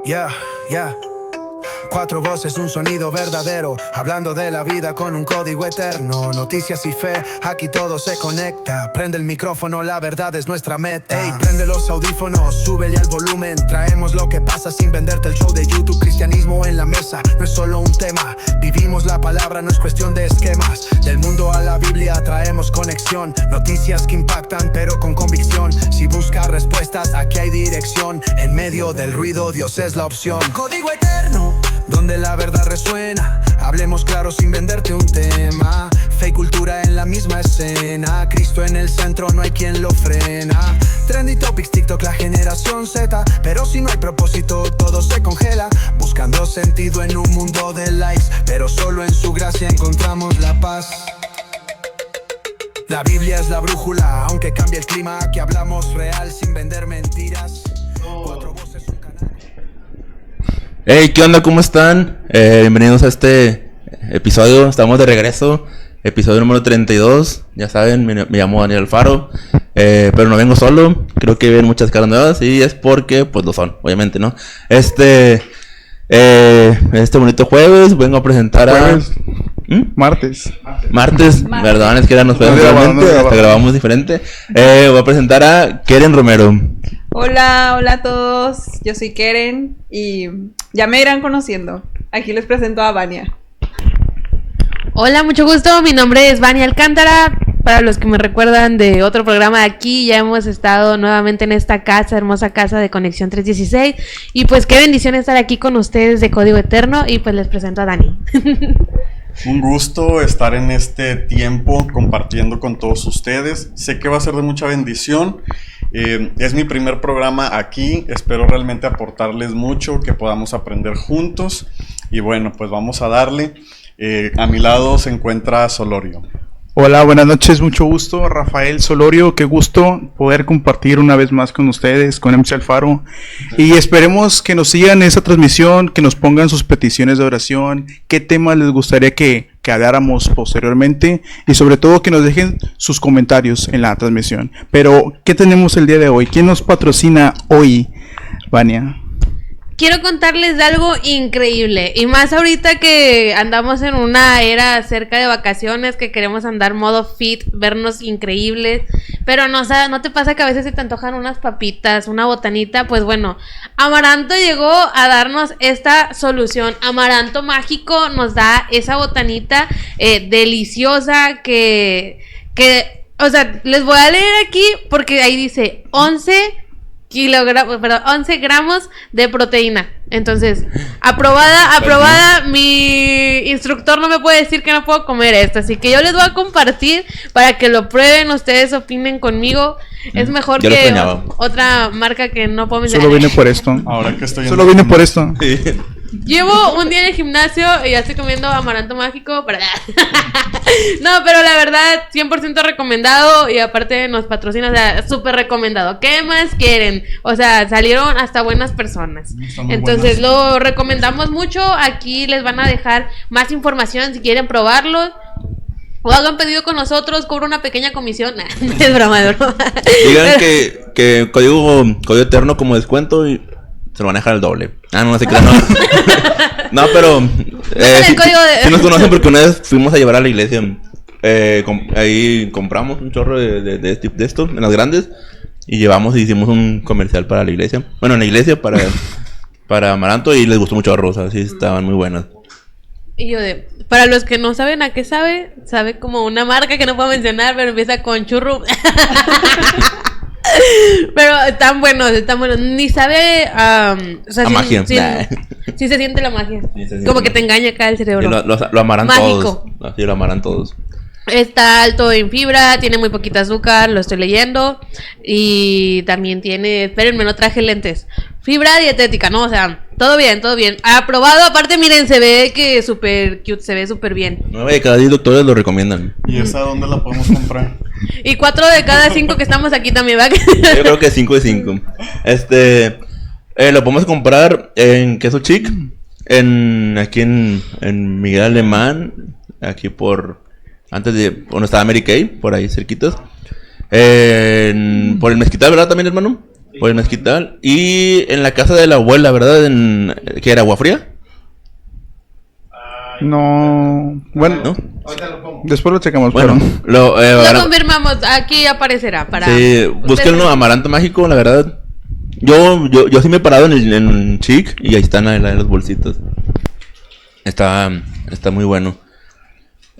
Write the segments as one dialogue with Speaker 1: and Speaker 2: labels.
Speaker 1: Yeah, yeah. Cuatro voces, un sonido verdadero, hablando de la vida con un código eterno. Noticias y fe, aquí todo se conecta. Prende el micrófono, la verdad es nuestra meta. Ey, prende los audífonos, súbele al volumen. Traemos lo que pasa sin venderte el show de YouTube. Cristianismo en la mesa, no es solo un tema. Vivimos la palabra, no es cuestión de esquemas. Del mundo a la Biblia traemos conexión. Noticias que impactan pero con convicción. Si buscas respuestas, aquí hay dirección. En medio del ruido, Dios es la opción. Código eterno, donde la verdad resuena. Hablemos claro sin venderte un tema. Fe y cultura en la misma escena. Cristo en el centro, no hay quien lo frena. Trendy Topics, TikTok, la generación Z. Pero si no hay propósito, todo se congela. Buscando sentido en un mundo de likes, pero solo en su gracia encontramos la paz. La Biblia es la brújula, aunque cambie el clima. Aquí hablamos real sin vender mentiras. Cuatro voces, un canal.
Speaker 2: Hey, ¿qué onda? ¿Cómo están? Bienvenidos a este episodio. Estamos de regreso. Episodio número 32. Ya saben, me llamo Daniel Alfaro. Pero no vengo solo. Creo que ven muchas caras nuevas. Y es porque, pues lo son, obviamente, ¿no? Este bonito jueves vengo a presentar
Speaker 3: ¿Jueves? Martes,
Speaker 2: perdón, es que ya nos fuimos realmente, hasta grabamos diferente. Voy a presentar a Keren Romero.
Speaker 4: Hola a todos, yo soy Keren y ya me irán conociendo. Aquí les presento a Vania.
Speaker 5: Hola, mucho gusto, mi nombre es Vania Alcántara. Para los que me recuerdan de otro programa de aquí, ya hemos estado nuevamente en esta casa, hermosa casa de Conexión 316. Y pues qué bendición estar aquí con ustedes de Código Eterno. Y pues les presento a Dani.
Speaker 3: un gusto estar en este tiempo compartiendo con todos ustedes. Sé que va a ser de mucha bendición. Es mi primer programa aquí. Espero realmente aportarles mucho, que podamos aprender juntos. Y bueno, pues vamos a darle. A mi lado se encuentra Solorio.
Speaker 6: Hola, buenas noches, mucho gusto, Rafael Solorio, qué gusto poder compartir una vez más con ustedes, con MC Alfaro, y esperemos que nos sigan en esa transmisión, que nos pongan sus peticiones de oración, qué temas les gustaría que habláramos posteriormente, y sobre todo que nos dejen sus comentarios en la transmisión. Pero, ¿qué tenemos el día de hoy? ¿Quién nos patrocina hoy, Vania?
Speaker 5: Quiero contarles de algo increíble, y más ahorita que andamos en una era cerca de vacaciones, que queremos andar modo fit, vernos increíbles, pero no te pasa que a veces se te antojan unas papitas, una botanita. Pues bueno, Amaranto llegó a darnos esta solución. Amaranto Mágico nos da esa botanita deliciosa que, o sea, les voy a leer aquí porque ahí dice 11 gramos de proteína. Entonces, aprobada. Mi instructor no me puede decir que no puedo comer esto, así que yo les voy a compartir para que lo prueben, ustedes opinen conmigo. Es mejor que otra marca que no puedo mencionar.
Speaker 6: Solo vine por esto.
Speaker 3: Ahora que estoy
Speaker 6: Solo vine por esto.
Speaker 2: Sí.
Speaker 5: Llevo un día en el gimnasio y ya estoy comiendo Amaranto Mágico para... No, pero la verdad 100% recomendado. Y aparte nos patrocina, o sea, súper recomendado. ¿Qué más quieren? O sea, salieron hasta buenas personas. Entonces lo recomendamos mucho. Aquí les van a dejar más información si quieren probarlo. O hagan pedido con nosotros, cobro una pequeña comisión. Es broma.
Speaker 2: Digan que código eterno como descuento y se lo van a dejar el doble. No sé qué. No, pero sí nos conocen porque una vez fuimos a llevar a la iglesia. Ahí compramos un chorro de esto en las grandes y llevamos y hicimos un comercial para la iglesia. Bueno, en la iglesia para Amaranto, y les gustó mucho a Rosa. Sí, estaban muy buenas.
Speaker 5: Y para los que no saben a qué sabe como una marca que no puedo mencionar, pero empieza con churro. Pero están buenos. Ni sabe o sea,
Speaker 2: a magia.
Speaker 5: Sí se siente la magia.
Speaker 2: Sí,
Speaker 5: como que te engaña acá el cerebro.
Speaker 2: Lo amarán
Speaker 5: mágico.
Speaker 2: Todos. Así lo amarán todos.
Speaker 5: Está alto en fibra, tiene muy poquita azúcar, lo estoy leyendo. Y también tiene, espérenme, no traje lentes, fibra dietética, ¿no? O sea, todo bien. Aprobado, aparte miren, se ve que súper cute, se ve súper bien. 9 de cada 10 doctores lo recomiendan.
Speaker 3: ¿Y esa dónde la podemos comprar?
Speaker 5: Y 4 de cada 5 que estamos aquí también, ¿va?
Speaker 2: Yo creo que 5 de 5. Lo podemos comprar en Queso Chic, aquí en Miguel Alemán, aquí antes de donde estaba Mary Kay, por ahí cerquitas. Por el Mezquital, ¿verdad también, hermano? Por el mezquital. Y en la casa de la abuela, ¿verdad? ¿Qué era? ¿Agua fría?
Speaker 6: No. Bueno,
Speaker 2: ¿No?
Speaker 6: después lo checamos.
Speaker 2: Bueno,
Speaker 6: pero
Speaker 5: Lo confirmamos, aquí aparecerá para...
Speaker 2: sí, búsquenlo, Amaranto Mágico, la verdad. Yo sí me he parado en Chic y ahí están los bolsitos. Está muy bueno.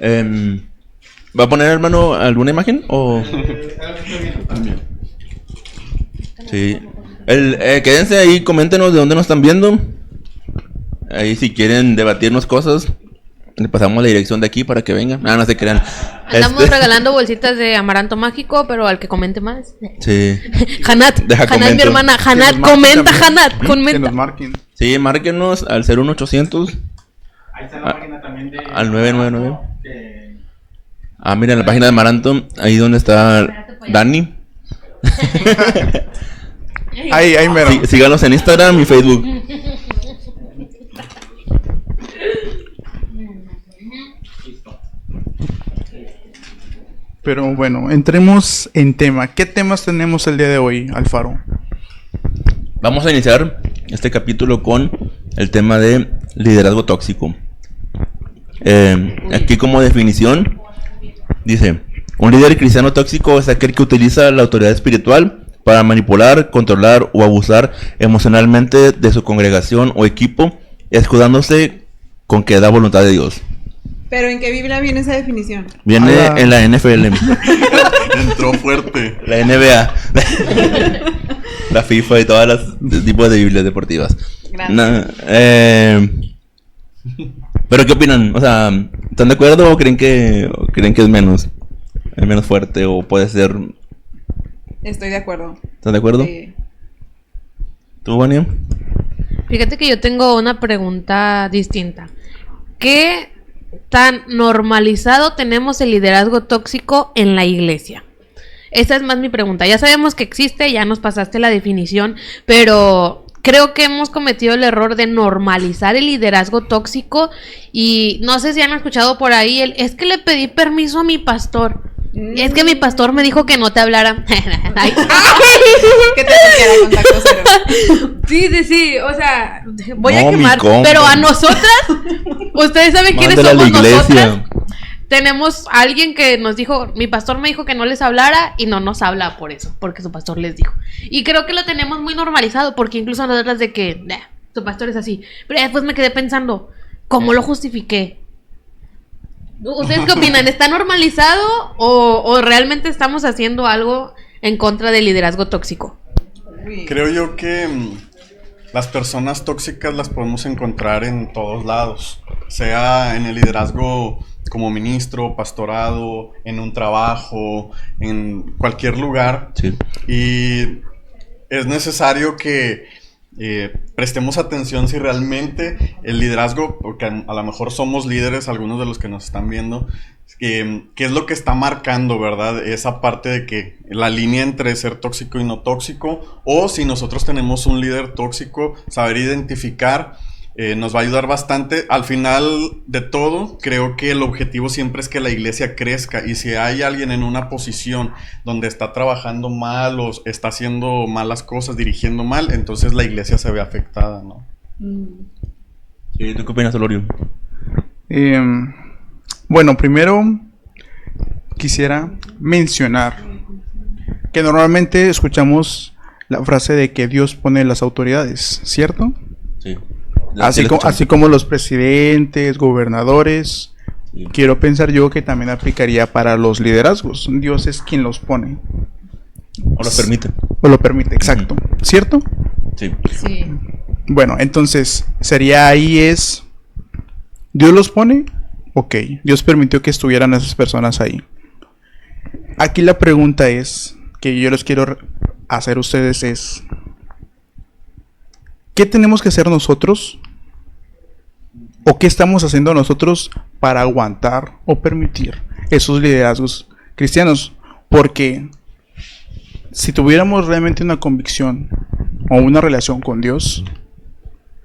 Speaker 2: ¿Va a poner, hermano, alguna imagen? ¿O? Sí. Quédense ahí, coméntenos de dónde nos están viendo. Ahí si quieren debatirnos cosas, le pasamos la dirección de aquí para que vengan. No se crean.
Speaker 5: Andamos regalando bolsitas de Amaranto Mágico, pero al que comente más.
Speaker 2: Sí.
Speaker 5: Hanat,
Speaker 2: Deja
Speaker 5: Hanat, mi
Speaker 2: comento.
Speaker 5: hermana,
Speaker 6: que
Speaker 5: Hanat,
Speaker 6: nos marquen
Speaker 5: comenta,
Speaker 6: también.
Speaker 5: Hanat,
Speaker 6: Que
Speaker 5: comenta.
Speaker 6: nos marquen.
Speaker 2: Sí, márquenos al 01800.
Speaker 7: Ahí está la página también de...
Speaker 2: Al 999.
Speaker 7: que-
Speaker 2: Mira, en la página de Amaranto, ahí donde está Dani.
Speaker 6: Ahí mero.
Speaker 2: Sí, síganos en Instagram y Facebook.
Speaker 6: Pero bueno, entremos en tema. ¿Qué temas tenemos el día de hoy, Alfaro?
Speaker 2: Vamos a iniciar este capítulo con el tema de liderazgo tóxico. Aquí como definición dice: un líder cristiano tóxico es aquel que utiliza la autoridad espiritual para manipular, controlar o abusar emocionalmente de su congregación o equipo, escudándose con que da voluntad de Dios.
Speaker 4: Pero ¿en qué Biblia viene esa definición?
Speaker 2: Viene
Speaker 6: Hola.
Speaker 2: en la NFL,
Speaker 3: Entró fuerte.
Speaker 2: la NBA, la FIFA y todas las tipos de Biblias deportivas.
Speaker 4: Gracias.
Speaker 2: Pero ¿qué opinan? O sea, ¿están de acuerdo o creen que es menos fuerte o puede ser?
Speaker 4: Estoy de acuerdo.
Speaker 2: ¿Están de acuerdo?
Speaker 4: Sí.
Speaker 2: ¿Tú, Vania?
Speaker 5: Fíjate que yo tengo una pregunta distinta. ¿Qué tan normalizado tenemos el liderazgo tóxico en la iglesia? Esa es más mi pregunta. Ya sabemos que existe, ya nos pasaste la definición, pero creo que hemos cometido el error de normalizar el liderazgo tóxico y no sé si han escuchado por ahí es que le pedí permiso a mi pastor. Es que mi pastor me dijo que no te hablara. Ay.
Speaker 4: ¿Qué te queda con tacto cero?
Speaker 5: Sí, o sea, voy
Speaker 2: No,
Speaker 5: a
Speaker 2: mi
Speaker 5: quemar,
Speaker 2: compa.
Speaker 5: pero a nosotras, ustedes saben quiénes
Speaker 2: Mándala a
Speaker 5: somos
Speaker 2: la iglesia.
Speaker 5: nosotras. Tenemos a alguien que nos dijo, mi pastor me dijo que no les hablara y no nos habla por eso, porque su pastor les dijo. Y creo que lo tenemos muy normalizado, porque incluso nosotras de que, tu pastor es así. Pero después me quedé pensando, ¿cómo lo justifiqué? ¿Ustedes qué opinan? ¿Está normalizado o realmente estamos haciendo algo en contra del liderazgo tóxico?
Speaker 4: Uy.
Speaker 3: Creo yo que las personas tóxicas las podemos encontrar en todos lados, sea en el liderazgo como ministro, pastorado, en un trabajo, en cualquier lugar.
Speaker 2: Sí.
Speaker 3: Y es necesario que prestemos atención si realmente el liderazgo, porque a lo mejor somos líderes, algunos de los que nos están viendo, qué es lo que está marcando, ¿verdad? Esa parte de que la línea entre ser tóxico y no tóxico, o si nosotros tenemos un líder tóxico, saber identificar, nos va a ayudar bastante. Al final de todo, creo que el objetivo siempre es que la iglesia crezca, y si hay alguien en una posición donde está trabajando mal o está haciendo malas cosas, dirigiendo mal, entonces la iglesia se ve afectada, ¿no?
Speaker 2: Sí, ¿tú qué opinas, Olorio?
Speaker 6: Bueno, primero quisiera mencionar que normalmente escuchamos la frase de que Dios pone las autoridades, ¿cierto?
Speaker 2: Sí.
Speaker 6: Así como los presidentes, gobernadores.
Speaker 2: Sí.
Speaker 6: Quiero pensar yo que también aplicaría para los liderazgos. Dios es quien los pone.
Speaker 2: ¿O lo permite?
Speaker 6: O lo permite, exacto. ¿Cierto?
Speaker 2: Sí.
Speaker 4: Sí.
Speaker 6: Bueno, entonces, sería ahí es... ¿Dios los pone? Ok, Dios permitió que estuvieran esas personas ahí. Aquí la pregunta es, que yo les quiero hacer a ustedes es... ¿qué tenemos que hacer nosotros? ¿O qué estamos haciendo nosotros para aguantar o permitir esos liderazgos cristianos? Porque si tuviéramos realmente una convicción o una relación con Dios,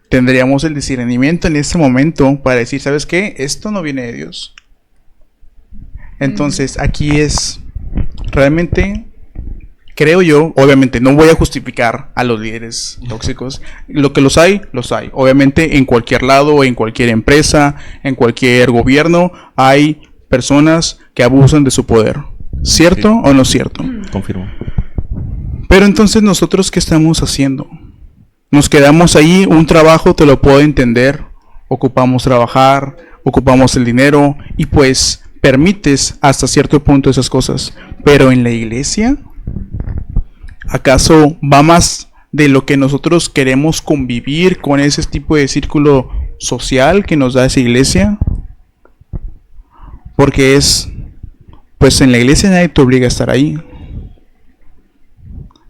Speaker 6: tendríamos el discernimiento en ese momento para decir, ¿sabes qué? Esto no viene de Dios. Entonces, aquí es realmente creo yo, obviamente, no voy a justificar a los líderes tóxicos. Lo que los hay, los hay. Obviamente, en cualquier lado, en cualquier empresa, en cualquier gobierno, hay personas que abusan de su poder. ¿Cierto o no es cierto?
Speaker 2: Confirmo.
Speaker 6: Pero entonces, ¿nosotros qué estamos haciendo? Nos quedamos ahí, un trabajo, te lo puedo entender. Ocupamos trabajar, ocupamos el dinero y pues permites hasta cierto punto esas cosas. Pero en la iglesia, ¿acaso va más de lo que nosotros queremos convivir con ese tipo de círculo social que nos da esa iglesia? Porque pues en la iglesia nadie te obliga a estar ahí.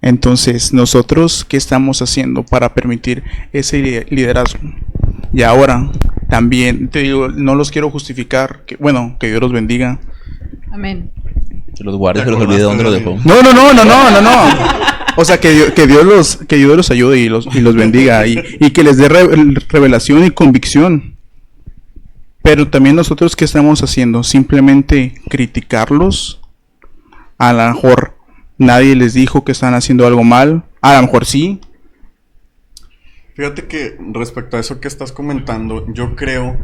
Speaker 6: Entonces, ¿nosotros qué estamos haciendo para permitir ese liderazgo? Y ahora, también, te digo, no los quiero justificar, que Dios los bendiga.
Speaker 4: Amén.
Speaker 2: Se los guarde, se los olvide dónde lo dejó.
Speaker 6: No. O sea, que Dios los ayude y los bendiga y que les dé revelación y convicción. Pero también nosotros, ¿qué estamos haciendo? Simplemente criticarlos. A lo mejor nadie les dijo que están haciendo algo mal. A lo mejor sí.
Speaker 3: Fíjate que respecto a eso que estás comentando, yo creo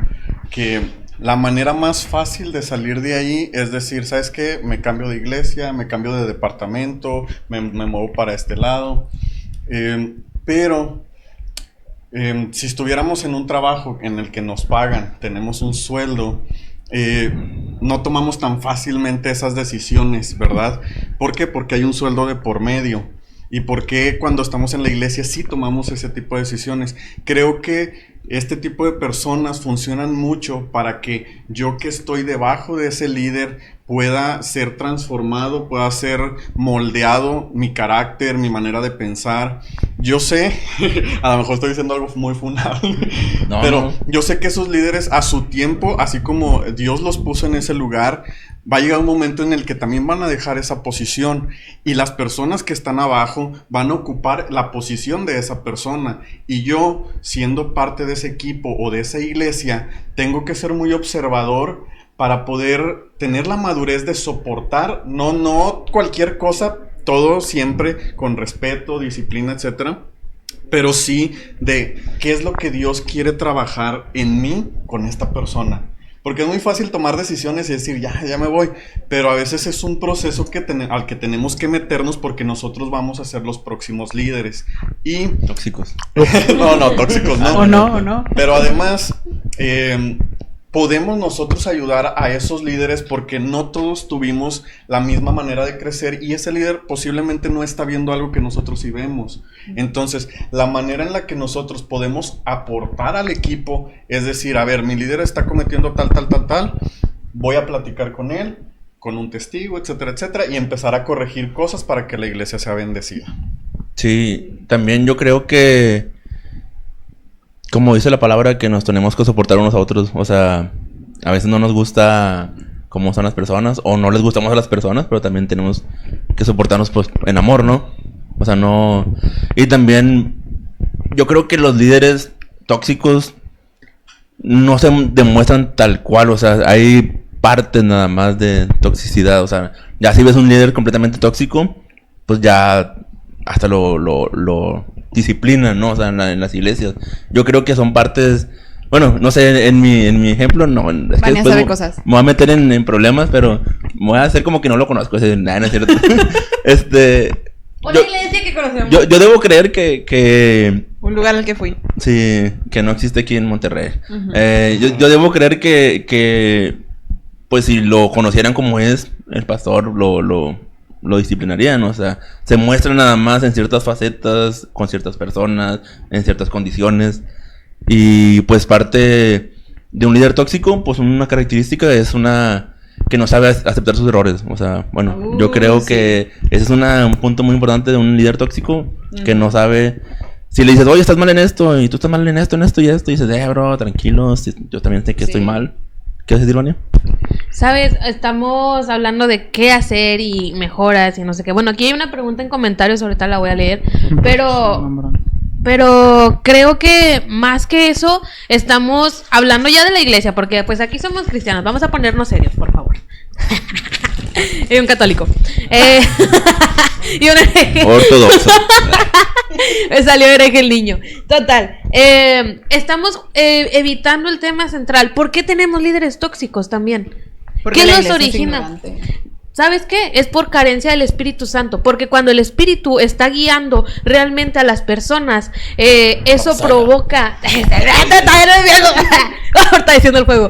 Speaker 3: que la manera más fácil de salir de ahí es decir, ¿sabes qué? Me cambio de iglesia, me cambio de departamento, me muevo para este lado. Pero si estuviéramos en un trabajo en el que nos pagan, tenemos un sueldo, no tomamos tan fácilmente esas decisiones, ¿verdad? ¿Por qué? Porque hay un sueldo de por medio. ¿Y por qué cuando estamos en la iglesia sí tomamos ese tipo de decisiones? Creo que este tipo de personas funcionan mucho para que yo que estoy debajo de ese líder pueda ser transformado, pueda ser moldeado mi carácter, mi manera de pensar. Yo sé, a lo mejor estoy diciendo algo muy funable, pero yo sé que esos líderes a su tiempo, así como Dios los puso en ese lugar, va a llegar un momento en el que también van a dejar esa posición y las personas que están abajo van a ocupar la posición de esa persona. Y yo, siendo parte de ese equipo o de esa iglesia, tengo que ser muy observador para poder tener la madurez de soportar, no cualquier cosa, todo siempre con respeto, disciplina, etcétera, pero sí de qué es lo que Dios quiere trabajar en mí con esta persona. Porque es muy fácil tomar decisiones y decir, ya me voy. Pero a veces es un proceso al que tenemos que meternos porque nosotros vamos a ser los próximos líderes. Y...
Speaker 2: Tóxicos.
Speaker 3: No, tóxicos no.
Speaker 4: O no.
Speaker 3: Pero además, podemos nosotros ayudar a esos líderes porque no todos tuvimos la misma manera de crecer y ese líder posiblemente no está viendo algo que nosotros sí vemos. Entonces, la manera en la que nosotros podemos aportar al equipo es decir, a ver, mi líder está cometiendo tal, voy a platicar con él, con un testigo, etcétera, etcétera, y empezar a corregir cosas para que la iglesia sea bendecida.
Speaker 2: Sí, también yo creo que, como dice la palabra, que nos tenemos que soportar unos a otros. O sea, a veces no nos gusta cómo son las personas, o no les gustamos a las personas, pero también tenemos que soportarnos pues en amor, ¿no? O sea, no... Y también yo creo que los líderes tóxicos no se demuestran tal cual. O sea, hay partes nada más de toxicidad. O sea, ya si ves un líder completamente tóxico, pues ya hasta lo disciplinan, ¿no? O sea, en las iglesias. Yo creo que son partes... Bueno, no sé, en mi ejemplo, no. Es que después
Speaker 4: cosas.
Speaker 2: Me voy a meter en problemas, pero me voy a hacer como que no lo conozco. Nada, no es cierto.
Speaker 5: Una iglesia que conocemos.
Speaker 2: Yo debo creer que...
Speaker 4: Un lugar al que fui.
Speaker 2: Sí, que no existe aquí en Monterrey. Uh-huh. Yo debo creer que... Pues si lo conocieran como es, el pastor lo disciplinarían, o sea, se muestra nada más en ciertas facetas, con ciertas personas, en ciertas condiciones. Y pues parte de un líder tóxico, pues una característica es que no sabe aceptar sus errores. O sea, bueno, yo creo que ese es un punto muy importante de un líder tóxico, que no sabe... Si le dices, oye, estás mal en esto, y tú estás mal en esto y esto, y dices, bro, tranquilo, yo también sé que estoy mal. ¿Qué vas a decir, Vania?
Speaker 5: Sabes, estamos hablando de qué hacer y mejoras y no sé qué. Bueno, aquí hay una pregunta en comentarios, ahorita la voy a leer, pero creo que más que eso estamos hablando ya de la iglesia, porque pues aquí somos cristianos. Vamos a ponernos serios, por favor. Y un católico. Y un hereje.
Speaker 2: Ortodoxo.
Speaker 5: Me salió hereje el niño. Total. Estamos evitando el tema central. ¿Por qué tenemos líderes tóxicos también?
Speaker 4: Porque
Speaker 5: ¿Qué
Speaker 4: la
Speaker 5: los
Speaker 4: iglesia es
Speaker 5: origina?
Speaker 4: ignorante.
Speaker 5: ¿Sabes qué? Es por carencia del Espíritu Santo. Porque cuando el Espíritu está guiando realmente a las personas, eso provoca. Está diciendo el juego.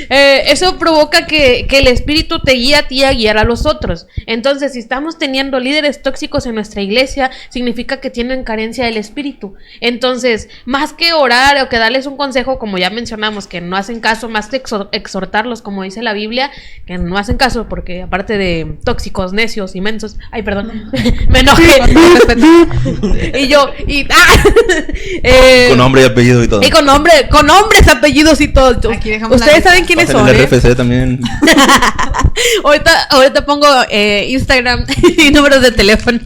Speaker 5: Eso provoca que el Espíritu te guíe a ti a guiar a los otros. Entonces, si estamos teniendo líderes tóxicos en nuestra iglesia, significa que tienen carencia del Espíritu. Entonces, más que orar o que darles un consejo, como ya mencionamos, que no hacen caso, más que exhortarlos, como dice la Biblia, que no hacen caso, porque aparte de tóxicos, necios, inmensos, ay, perdón, me enojé. Y yo,
Speaker 2: Con nombre y apellido y todo.
Speaker 5: y con nombres, apellidos y todo.
Speaker 4: Aquí dejamos
Speaker 5: Ustedes
Speaker 4: la
Speaker 5: saben quiénes
Speaker 2: Pásenle
Speaker 5: son,
Speaker 2: el RFC también.
Speaker 5: ahorita pongo Instagram y números de teléfono.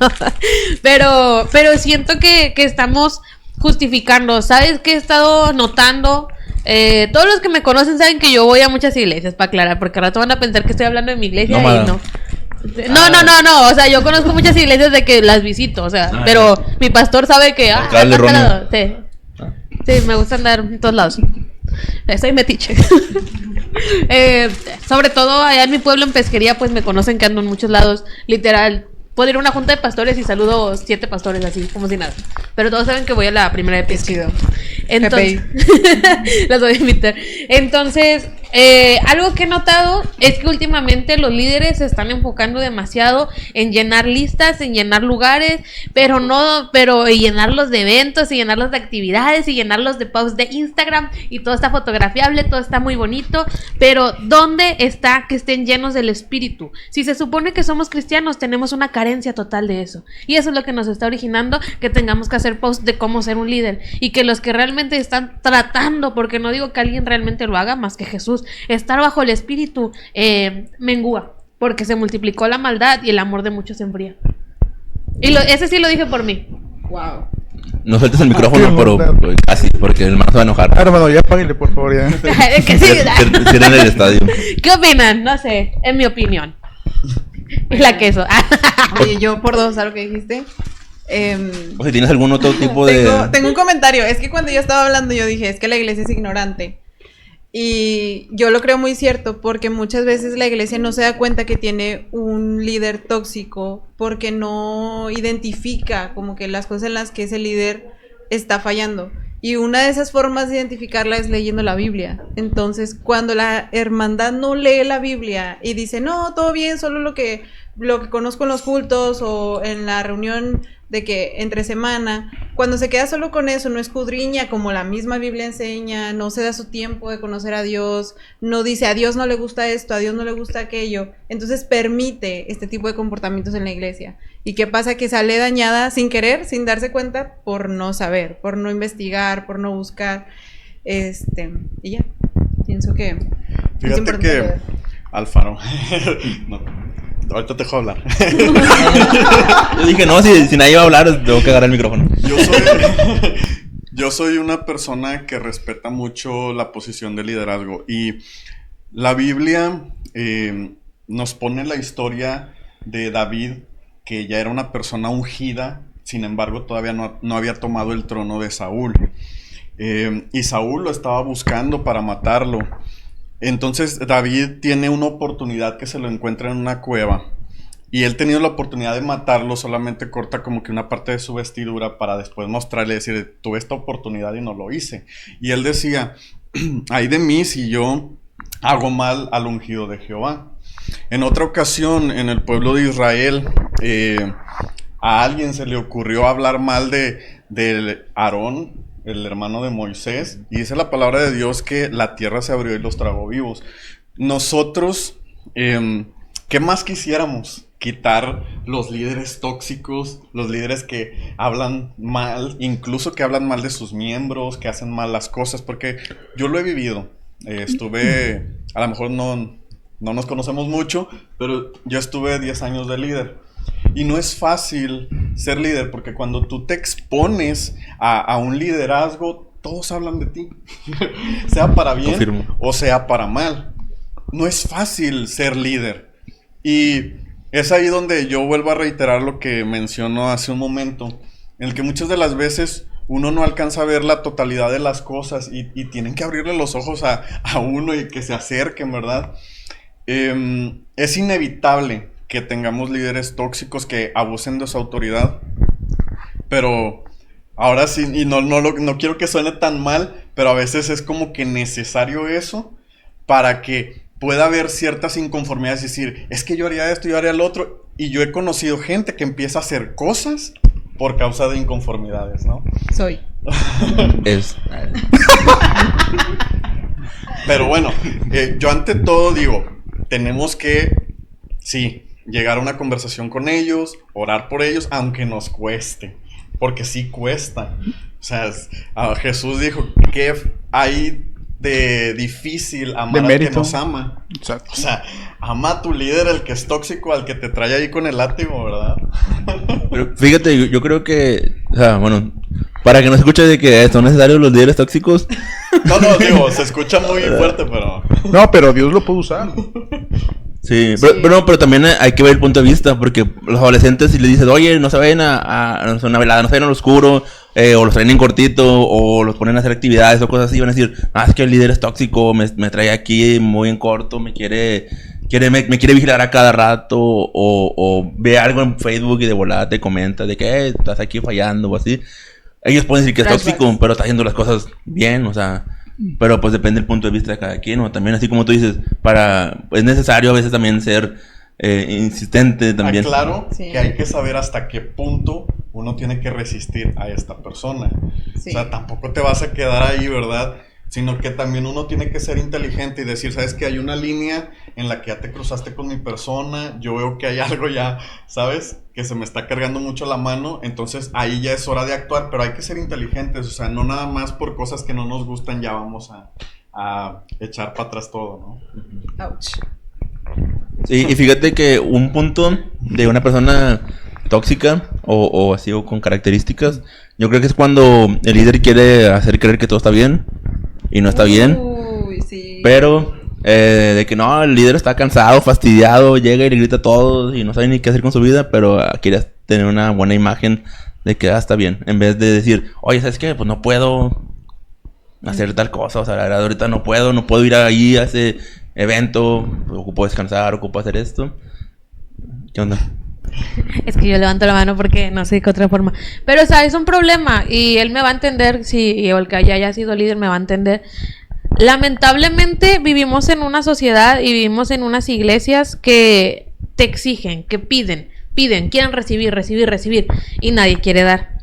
Speaker 5: Pero siento que estamos justificando. ¿Sabes qué he estado notando? Todos los que me conocen saben que yo voy a muchas iglesias, para aclarar, porque al rato van a pensar que estoy hablando de mi iglesia
Speaker 2: No,
Speaker 5: y no. No, o sea, yo conozco muchas iglesias de que las visito, o sea, pero mi pastor sabe que
Speaker 2: Alcalde Romeo.
Speaker 5: sí. Sí, me gusta andar en todos lados. Soy metiche. Sobre todo allá en mi pueblo en Pesquería, pues me conocen que ando en muchos lados, literal. Puedo ir a una junta de pastores y saludo 7 pastores así, como si nada. Pero todos saben que voy a la primera de
Speaker 4: Qué
Speaker 5: pesca.
Speaker 4: chido.
Speaker 5: Entonces, las voy a invitar. Entonces, algo que he notado es que últimamente los líderes se están enfocando demasiado en llenar listas, en llenar lugares, pero y llenarlos de eventos, y llenarlos de actividades, y llenarlos de posts de Instagram, y todo está fotografiable, todo está muy bonito, pero ¿dónde está que estén llenos del Espíritu? Si se supone que somos cristianos, tenemos una carencia total de eso, y eso es lo que nos está originando que tengamos que hacer posts de cómo ser un líder, y que los que realmente están tratando, porque no digo que alguien realmente lo haga más que Jesús, estar bajo el Espíritu mengúa, porque se multiplicó la maldad y el amor de muchos se enfría. Y ese sí lo dije por mí.
Speaker 4: Wow.
Speaker 2: No sueltes el micrófono, pero casi, porque el hermano se va a enojar.
Speaker 6: Hermano, ya páguele, por favor, ya.
Speaker 5: Que sí.
Speaker 2: Cierren el estadio.
Speaker 5: ¿Qué opinan? No sé, en mi opinión. La queso.
Speaker 4: Oye, yo por dos, ¿sabes lo que dijiste?
Speaker 2: O si tienes algún otro tipo de...
Speaker 4: Tengo un comentario. Es que cuando yo estaba hablando, yo dije, es que la iglesia es ignorante. Y yo lo creo muy cierto, porque muchas veces la iglesia no se da cuenta que tiene un líder tóxico, porque no identifica como que las cosas en las que ese líder está fallando. Y una de esas formas de identificarla es leyendo la Biblia. Entonces, cuando la hermandad no lee la Biblia y dice, no, todo bien, solo lo que conozco en los cultos o en la reunión de que entre semana, cuando se queda solo con eso, no escudriña como la misma Biblia enseña, no se da su tiempo de conocer a Dios, no dice a Dios no le gusta esto, a Dios no le gusta aquello, entonces permite este tipo de comportamientos en la iglesia. ¿Y qué pasa? Que sale dañada sin querer, sin darse cuenta, por no saber, por no investigar, por no buscar, y ya, pienso que
Speaker 3: Fíjate que Alfaro, no, ahorita te dejo hablar.
Speaker 2: Yo dije, no, si nadie va a hablar, tengo que agarrar el micrófono.
Speaker 3: Yo soy una persona que respeta mucho la posición de liderazgo. Y la Biblia nos pone la historia de David, que ya era una persona ungida, sin embargo todavía no había tomado el trono de Saúl. Y Saúl lo estaba buscando para matarlo. Entonces David tiene una oportunidad que se lo encuentra en una cueva, y él teniendo la oportunidad de matarlo, solamente corta como que una parte de su vestidura para después mostrarle, decir, tuve esta oportunidad y no lo hice. Y él decía, ay de mí si yo hago mal al ungido de Jehová. En otra ocasión, en el pueblo de Israel, a alguien se le ocurrió hablar mal de Aarón, el hermano de Moisés, y dice la palabra de Dios que la tierra se abrió y los tragó vivos. Nosotros, ¿qué más quisiéramos? Quitar los líderes tóxicos, los líderes que hablan mal, incluso que hablan mal de sus miembros, que hacen mal las cosas, porque yo lo he vivido. Estuve, a lo mejor no nos conocemos mucho, pero yo estuve 10 años de líder. Y no es fácil ser líder, porque cuando tú te expones a un liderazgo, todos hablan de ti, sea para bien o sea para mal. No es fácil ser líder. Y es ahí donde yo vuelvo a reiterar lo que mencionó hace un momento, en el que muchas de las veces uno no alcanza a ver la totalidad de las cosas y tienen que abrirle los ojos a uno y que se acerquen, ¿verdad? Es inevitable que tengamos líderes tóxicos que abusen de su autoridad, pero ahora sí, y no quiero que suene tan mal, pero a veces es como que necesario eso para que pueda haber ciertas inconformidades, es decir, es que yo haría esto, yo haría lo otro, y yo he conocido gente que empieza a hacer cosas por causa de inconformidades, ¿no?
Speaker 4: Soy.
Speaker 3: Pero bueno, yo ante todo digo, tenemos que, sí, llegar a una conversación con ellos, orar por ellos, aunque nos cueste, porque sí cuesta. O sea, Jesús dijo, ¿qué hay de difícil amar al que nos ama?
Speaker 6: Exacto.
Speaker 3: O sea, ama a tu líder, el que es tóxico, al que te trae ahí con el látigo, ¿verdad?
Speaker 2: Pero fíjate, yo creo que, o sea, bueno, para que no se escuche de que son necesarios los líderes tóxicos.
Speaker 3: No, digo, se escucha muy fuerte, pero...
Speaker 6: No, pero Dios lo puede usar.
Speaker 2: Sí, pero también hay que ver el punto de vista, porque los adolescentes, si les dices, oye, no se vayan a una velada, no se vayan al oscuro, o los traen en cortito, o los ponen a hacer actividades o cosas así, van a decir, es que el líder es tóxico, me trae aquí muy en corto, me quiere vigilar a cada rato, o ve algo en Facebook y de volada te comenta de que estás aquí fallando o así. Ellos pueden decir que es tóxico, pero está haciendo las cosas bien, o sea, pero pues depende del punto de vista de cada quien, o también así como tú dices, es necesario a veces también ser insistente también.
Speaker 3: Claro,
Speaker 4: sí,
Speaker 3: que hay que saber hasta qué punto uno tiene que resistir a esta persona.
Speaker 4: Sí.
Speaker 3: O sea, tampoco te vas a quedar ahí, ¿verdad? Sino que también uno tiene que ser inteligente y decir, ¿sabes que hay una línea en la que ya te cruzaste con mi persona? Yo veo que hay algo ya, ¿sabes? Que se me está cargando mucho la mano, entonces ahí ya es hora de actuar, pero hay que ser inteligentes, o sea, no nada más por cosas que no nos gustan ya vamos a echar para atrás todo, ¿no?
Speaker 4: Ouch.
Speaker 2: Sí, y fíjate que un punto de una persona tóxica o así o con características, yo creo que es cuando el líder quiere hacer creer que todo está bien y no está bien.
Speaker 4: Uy, sí.
Speaker 2: Pero de que no, el líder está cansado, fastidiado, llega y le grita a todos y no sabe ni qué hacer con su vida, pero quiere tener una buena imagen de que está bien, en vez de decir, oye, ¿sabes qué? Pues no puedo hacer tal cosa, o sea, la verdad, ahorita no puedo ir ahí a ese evento, ocupo descansar, ocupo hacer esto. ¿Qué onda?
Speaker 5: Es que yo levanto la mano porque no sé de qué otra forma. Pero, o sea, es un problema y él me va a entender, y el que haya sido líder me va a entender. Lamentablemente vivimos en una sociedad y vivimos en unas iglesias que te exigen, que piden, quieren recibir y nadie quiere dar.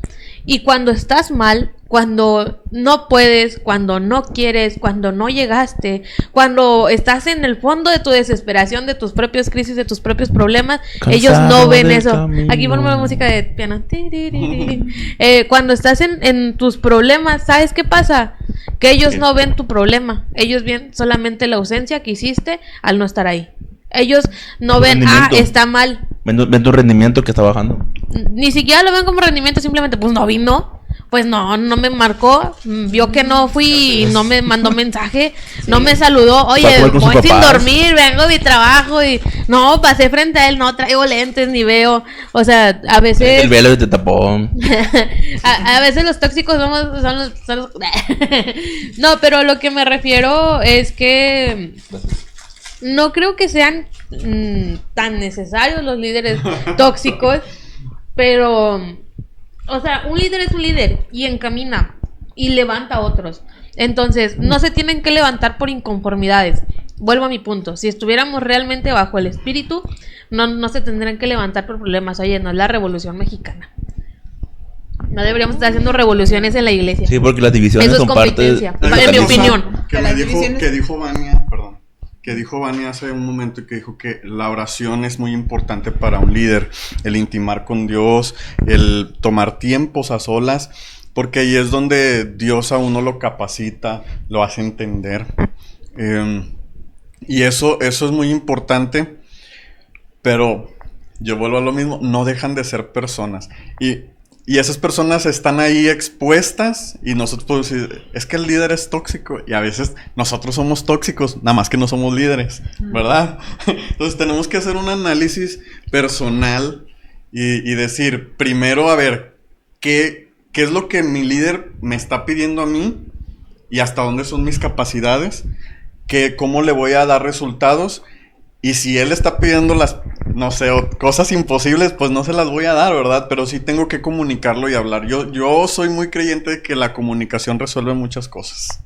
Speaker 5: Y cuando estás mal, cuando no puedes, cuando no quieres, cuando no llegaste, cuando estás en el fondo de tu desesperación, de tus propias crisis, de tus propios problemas, ellos no ven eso.
Speaker 2: Camino.
Speaker 5: Aquí ponemos música de piano. Cuando estás en tus problemas, ¿sabes qué pasa? Que ellos no ven tu problema. Ellos ven solamente la ausencia que hiciste al no estar ahí. Ellos no ven, está mal.
Speaker 2: Ven tu rendimiento que está bajando.
Speaker 5: Ni siquiera lo ven como rendimiento, simplemente, pues no vino. Pues no me marcó, vio que no fui y no me mandó mensaje, no me saludó, oye, voy sin dormir, vengo de mi trabajo y no, pasé frente a él, no traigo lentes ni veo, o sea, a veces...
Speaker 2: El velo te tapó.
Speaker 5: a veces los tóxicos son los... No, pero lo que me refiero es que no creo que sean tan necesarios los líderes tóxicos, pero... O sea, un líder es un líder y encamina y levanta a otros. Entonces, no se tienen que levantar por inconformidades. Vuelvo a mi punto. Si estuviéramos realmente bajo el espíritu, no se tendrían que levantar por problemas. Oye, no es la Revolución Mexicana. No deberíamos estar haciendo revoluciones en la iglesia.
Speaker 2: Sí, porque las divisiones
Speaker 5: eso es
Speaker 2: son parte
Speaker 5: competencia, en mi opinión.
Speaker 3: Que dijo Vania hace un momento y que dijo que la oración es muy importante para un líder, el intimar con Dios, el tomar tiempos a solas, porque ahí es donde Dios a uno lo capacita, lo hace entender. Y eso es muy importante, pero yo vuelvo a lo mismo, no dejan de ser personas. Y Y esas personas están ahí expuestas y nosotros podemos decir, es que el líder es tóxico. Y a veces nosotros somos tóxicos, nada más que no somos líderes, ¿verdad? Entonces tenemos que hacer un análisis personal y decir, primero, a ver, ¿qué es lo que mi líder me está pidiendo a mí? Y hasta dónde son mis capacidades, cómo le voy a dar resultados. Y si él está pidiendo las, no sé, cosas imposibles, pues no se las voy a dar, ¿verdad? Pero sí tengo que comunicarlo y hablar. Yo soy muy creyente de que la comunicación resuelve muchas cosas.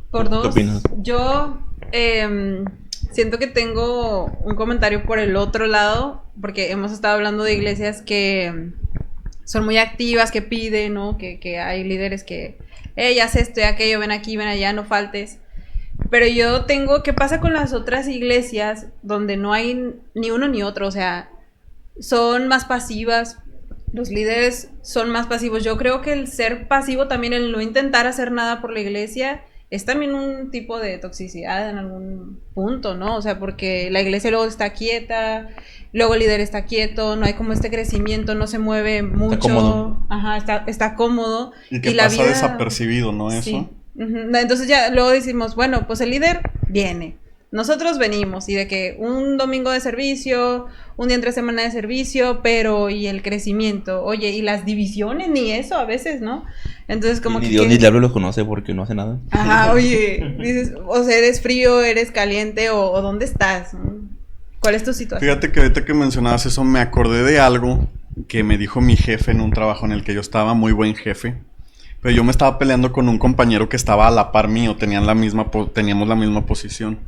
Speaker 4: Por dos,
Speaker 2: ¿Qué opinas?
Speaker 4: yo siento que tengo un comentario por el otro lado, porque hemos estado hablando de iglesias que son muy activas, que piden, ¿no? Que hay líderes que, haz esto y aquello, ven aquí, ven allá, no faltes. Pero yo tengo, ¿qué pasa con las otras iglesias donde no hay ni uno ni otro? O sea, son más pasivas, los líderes son más pasivos. Yo creo que el ser pasivo también, el no intentar hacer nada por la iglesia, es también un tipo de toxicidad en algún punto, ¿no? O sea, porque la iglesia luego está quieta, luego el líder está quieto, no hay como este crecimiento, no se mueve mucho.
Speaker 2: Está cómodo.
Speaker 4: Ajá, está cómodo.
Speaker 3: Y que
Speaker 4: la
Speaker 3: pasa
Speaker 4: vida
Speaker 3: desapercibido, ¿no?
Speaker 4: Sí.
Speaker 3: Eso.
Speaker 4: Entonces ya luego decimos, bueno, pues el líder viene, nosotros venimos, y de que un domingo de servicio, un día entre semana de servicio, pero y el crecimiento, oye, y las divisiones, ni eso a veces, ¿no? Entonces como
Speaker 2: Ni
Speaker 4: que...
Speaker 2: Dios ni el diablo los conoce porque no hace nada.
Speaker 4: Ajá, oye, dices, o sea, eres frío, eres caliente, o ¿dónde estás? ¿Cuál es tu situación?
Speaker 3: Fíjate que ahorita que mencionabas eso, me acordé de algo que me dijo mi jefe en un trabajo en el que yo estaba, muy buen jefe. Pero yo me estaba peleando con un compañero que estaba a la par mío, teníamos la misma posición.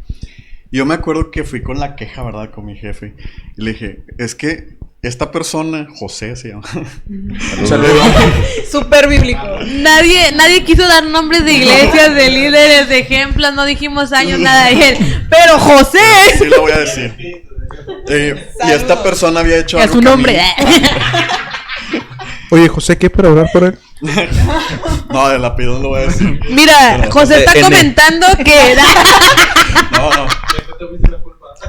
Speaker 3: Y yo me acuerdo que fui con la queja, ¿verdad? Con mi jefe. Y le dije, es que esta persona, José se llama.
Speaker 4: Súper bíblico.
Speaker 5: Nadie quiso dar nombres de iglesias, de líderes, de ejemplos, no dijimos años, nada de él. Pero José.
Speaker 3: Sí lo voy a decir. Y esta persona había hecho
Speaker 5: Es
Speaker 3: algo
Speaker 5: su
Speaker 3: que a
Speaker 5: nombre.
Speaker 3: mí-
Speaker 6: Oye, José, ¿qué para orar por él?
Speaker 3: No, el apellido no lo voy a decir.
Speaker 5: Mira,
Speaker 3: Pero,
Speaker 5: José está
Speaker 2: N.
Speaker 5: comentando que...
Speaker 3: No.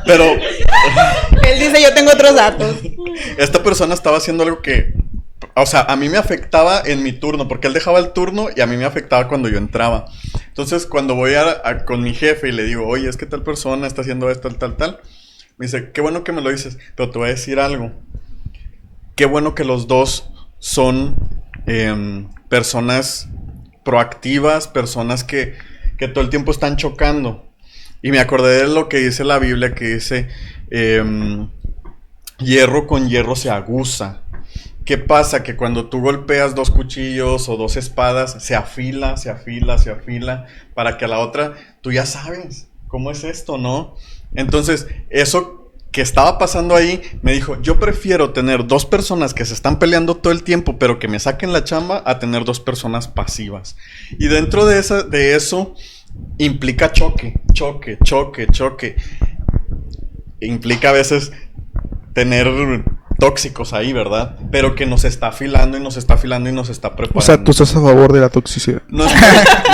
Speaker 3: Pero
Speaker 4: Él dice, yo tengo otros datos.
Speaker 3: esta persona estaba haciendo algo que, o sea, a mí me afectaba en mi turno, porque él dejaba el turno y a mí me afectaba cuando yo entraba. Entonces, cuando voy con mi jefe y le digo, oye, es que tal persona está haciendo esto, tal, me dice, qué bueno que me lo dices, pero te voy a decir algo. Qué bueno que los dos son personas proactivas, personas que todo el tiempo están chocando. Y me acordé de lo que dice la Biblia, que dice, hierro con hierro se aguza. ¿Qué pasa? Que cuando tú golpeas 2 cuchillos o 2 espadas, se afila, para que a la otra, tú ya sabes cómo es esto, ¿no? Entonces, eso que estaba pasando ahí, me dijo, yo prefiero tener 2 personas que se están peleando todo el tiempo, pero que me saquen la chamba, a tener 2 personas pasivas. Y dentro de eso implica choque. Implica a veces tener tóxicos ahí, ¿verdad? Pero que nos está afilando y nos está preparando.
Speaker 6: O sea, tú estás a favor de la toxicidad.
Speaker 3: No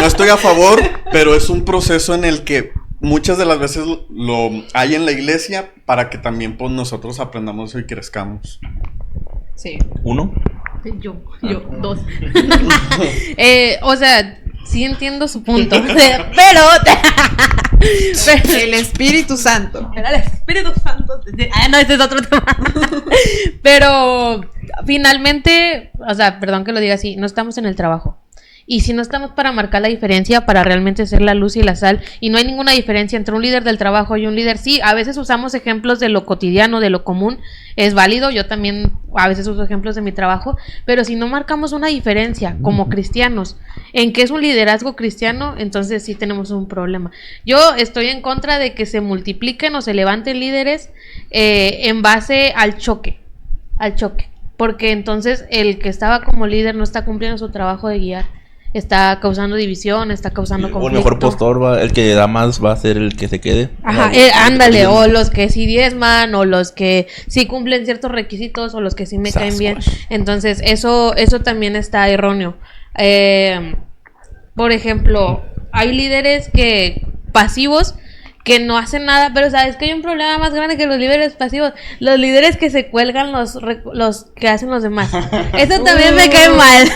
Speaker 3: estoy a favor, pero es un proceso en el que muchas de las veces lo hay en la iglesia para que también pues, nosotros aprendamos y crezcamos.
Speaker 4: Sí.
Speaker 2: ¿Uno?
Speaker 5: Yo, 2. O sea, sí entiendo su punto, pero
Speaker 4: El Espíritu Santo.
Speaker 5: era el Espíritu Santo. No, ese es otro tema. Pero finalmente, o sea, perdón que lo diga así, no estamos en el trabajo. Y si no estamos para marcar la diferencia, para realmente ser la luz y la sal, y no hay ninguna diferencia entre un líder del trabajo y un líder, sí, a veces usamos ejemplos de lo cotidiano, de lo común, es válido, yo también a veces uso ejemplos de mi trabajo, pero si no marcamos una diferencia como cristianos, en qué es un liderazgo cristiano, entonces sí tenemos un problema. Yo estoy en contra de que se multipliquen o se levanten líderes en base al choque, porque entonces el que estaba como líder no está cumpliendo su trabajo de guiar. Está causando división, está causando conflicto.
Speaker 2: O el mejor postor, el que da más va a ser el que se quede.
Speaker 5: Ajá, ándale, o los que sí diezman, o los que sí cumplen ciertos requisitos, o los que sí me caen bien. Entonces, eso también está erróneo. Por ejemplo, hay líderes pasivos que no hacen nada, pero sabes que hay un problema más grande que los líderes pasivos, los líderes que se cuelgan los que hacen los demás. Eso también me cae mal.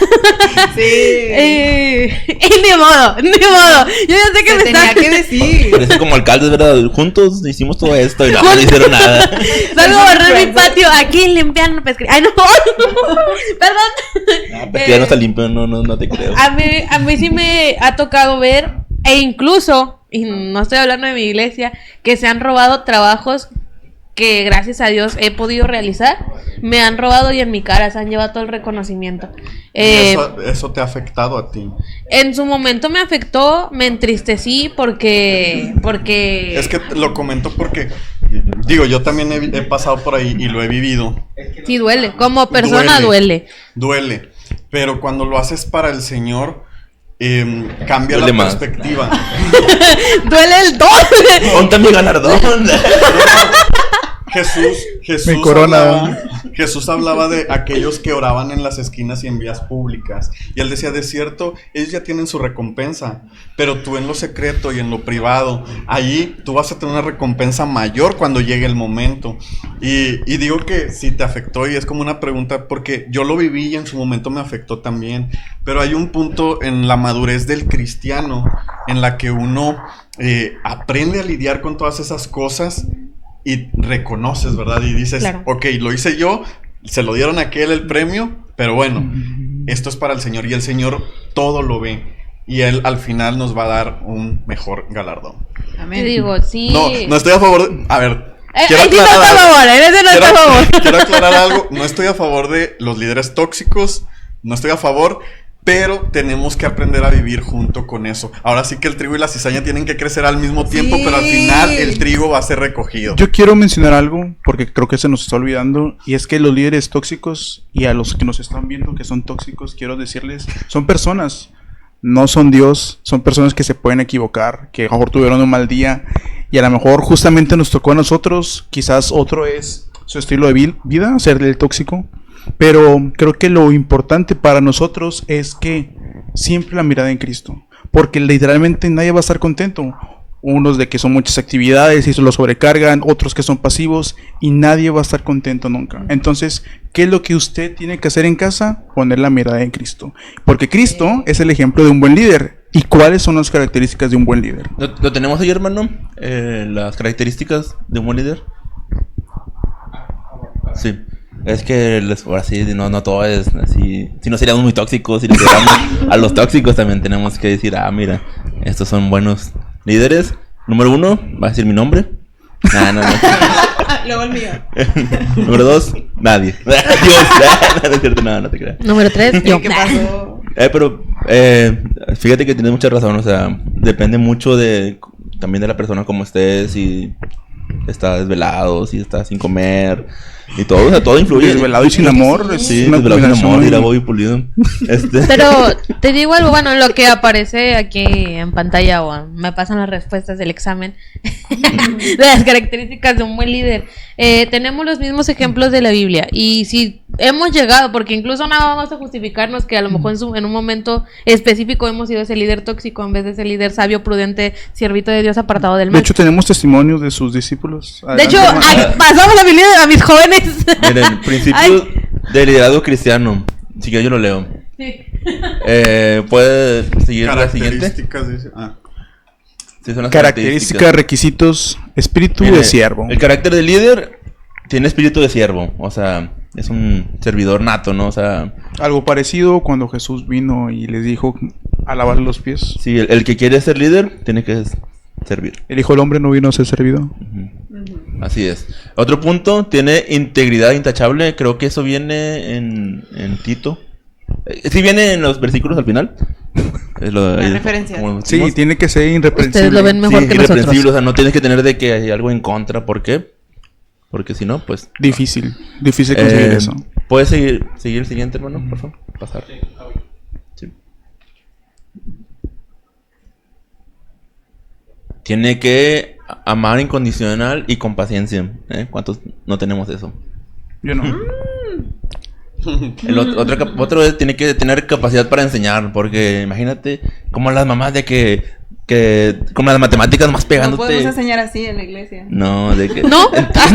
Speaker 4: Sí.
Speaker 5: Y ni modo. Yo ya sé que me
Speaker 4: tenía
Speaker 5: está...
Speaker 4: que decir.
Speaker 2: Parece como alcaldes, ¿verdad? Juntos hicimos todo esto y no hicieron nada.
Speaker 5: Salgo a barrer mi patio, aquí limpiando pesquería. Ay, no. Perdón.
Speaker 2: Porque ya no está limpio, no te creo.
Speaker 5: A mí sí me ha tocado ver, e incluso, y no estoy hablando de mi iglesia, que se han robado trabajos que gracias a Dios he podido realizar. Me han robado y en mi cara se han llevado todo el reconocimiento.
Speaker 3: Eso te ha afectado a ti.
Speaker 5: En su momento me afectó, me entristecí porque...
Speaker 3: Es que lo comento porque, digo, yo también he pasado por ahí y lo he vivido.
Speaker 5: Sí duele, como persona duele.
Speaker 3: Duele, pero cuando lo haces para el Señor, cambia
Speaker 2: Duele
Speaker 3: la
Speaker 2: más.
Speaker 3: perspectiva.
Speaker 5: Duele el doble.
Speaker 2: Ponte mi galardón.
Speaker 3: Jesús hablaba de aquellos que oraban en las esquinas y en vías públicas. Y él decía, de cierto, ellos ya tienen su recompensa, pero tú en lo secreto y en lo privado, allí tú vas a tener una recompensa mayor cuando llegue el momento. Y digo que sí te afectó, y es como una pregunta, porque yo lo viví y en su momento me afectó también. Pero hay un punto en la madurez del cristiano en la que uno aprende a lidiar con todas esas cosas y reconoces, ¿verdad? Y dices,
Speaker 5: claro.
Speaker 3: Ok, lo hice yo, se lo dieron a aquel el premio, pero bueno, esto es para el Señor, y el Señor todo lo ve, y Él al final nos va a dar un mejor galardón.
Speaker 4: Amén.
Speaker 5: Te digo, sí.
Speaker 3: No estoy a favor de... A ver, quiero
Speaker 5: Ahí sí no está a favor, en ese no está a favor.
Speaker 3: quiero aclarar algo, no estoy a favor de los líderes tóxicos, no estoy a favor, pero tenemos que aprender a vivir junto con eso. Ahora sí que el trigo y la cizaña tienen que crecer al mismo tiempo,
Speaker 4: Sí.
Speaker 3: pero al final el trigo va a ser recogido.
Speaker 6: Yo quiero mencionar algo, porque creo que se nos está olvidando, y es que los líderes tóxicos, y a los que nos están viendo que son tóxicos, quiero decirles, son personas, no son Dios, son personas que se pueden equivocar, que a lo mejor tuvieron un mal día, y a lo mejor justamente nos tocó a nosotros, quizás otro es su estilo de vida, ser el tóxico, pero creo que lo importante para nosotros es que siempre la mirada en Cristo, porque literalmente nadie va a estar contento. Unos de que son muchas actividades y se lo sobrecargan, otros que son pasivos, y nadie va a estar contento nunca. Entonces, ¿qué es lo que usted tiene que hacer en casa? Poner la mirada en Cristo, porque Cristo es el ejemplo de un buen líder. ¿Y cuáles son las características de un buen líder?
Speaker 2: ¿Lo tenemos ahí, hermano? Las características de un buen líder. Sí. Es que ahora sí, no todo es así. Si no seríamos muy tóxicos, si le pegamos a los tóxicos también tenemos que decir, mira, estos son buenos líderes. Número 1, va a decir mi nombre. No.
Speaker 4: Luego el mío.
Speaker 2: Número 2, nadie. Dios, no es cierto, no te creas.
Speaker 5: Número 3, yo.
Speaker 4: ¿Qué pasó?
Speaker 2: Pero fíjate que tienes mucha razón, o sea, depende mucho también de la persona como estés, si está desvelado, si está sin comer y todo, o sea, todo influye.
Speaker 6: Desvelado y sin amor,
Speaker 2: Sí,
Speaker 6: es una
Speaker 2: desvelado sin amor,
Speaker 6: combinación
Speaker 2: ir a Bobby Pulido.
Speaker 5: Pero te digo algo, bueno, lo que aparece aquí en pantalla o me pasan las respuestas del examen de las características de un buen líder. Tenemos los mismos ejemplos de la Biblia y si hemos llegado, porque incluso no vamos a justificarnos que a lo mejor en un momento específico hemos sido ese líder tóxico en vez de ese líder sabio, prudente, siervito de Dios apartado del mal.
Speaker 6: De hecho, tenemos testimonios de sus discípulos.
Speaker 5: De hecho, pasamos a mis jóvenes.
Speaker 2: Miren, principios de liderazgo cristiano. Si yo lo leo.
Speaker 5: Sí.
Speaker 2: ¿Puede seguir la siguiente?
Speaker 3: Características, dice.
Speaker 2: Sí, son las
Speaker 6: Características, requisitos, espíritu
Speaker 2: Mire,
Speaker 6: de siervo.
Speaker 2: El carácter del líder tiene espíritu de siervo. O sea, es un servidor nato, ¿no? O sea,
Speaker 6: Algo parecido cuando Jesús vino y les dijo a lavar los pies.
Speaker 2: sí, el que quiere ser líder tiene que servir.
Speaker 6: El Hijo del Hombre no vino a ser servido.
Speaker 2: Así es. Otro punto, tiene integridad intachable. Creo que eso viene en Tito. Sí viene en los versículos al final.
Speaker 4: Las referencias.
Speaker 2: como
Speaker 6: Sí,
Speaker 2: decimos.
Speaker 6: tiene que ser irreprensible.
Speaker 5: Ustedes lo ven mejor
Speaker 2: Sí,
Speaker 5: que nosotros.
Speaker 2: irreprensible. O sea, no tienes que tener de que hay algo en contra. ¿Por qué? Porque si no, pues...
Speaker 6: Difícil conseguir eso.
Speaker 2: ¿Puedes seguir el siguiente, hermano? Por favor. Pasar. Sí. Tiene que amar incondicional y con paciencia. ¿Cuántos no tenemos eso?
Speaker 6: Yo no.
Speaker 2: Otro tiene que tener capacidad para enseñar, porque imagínate como las mamás de que como las matemáticas más
Speaker 4: No
Speaker 2: pegándote.
Speaker 4: podemos enseñar así en la iglesia.
Speaker 2: No, de que
Speaker 5: ¿No? ¡Ay,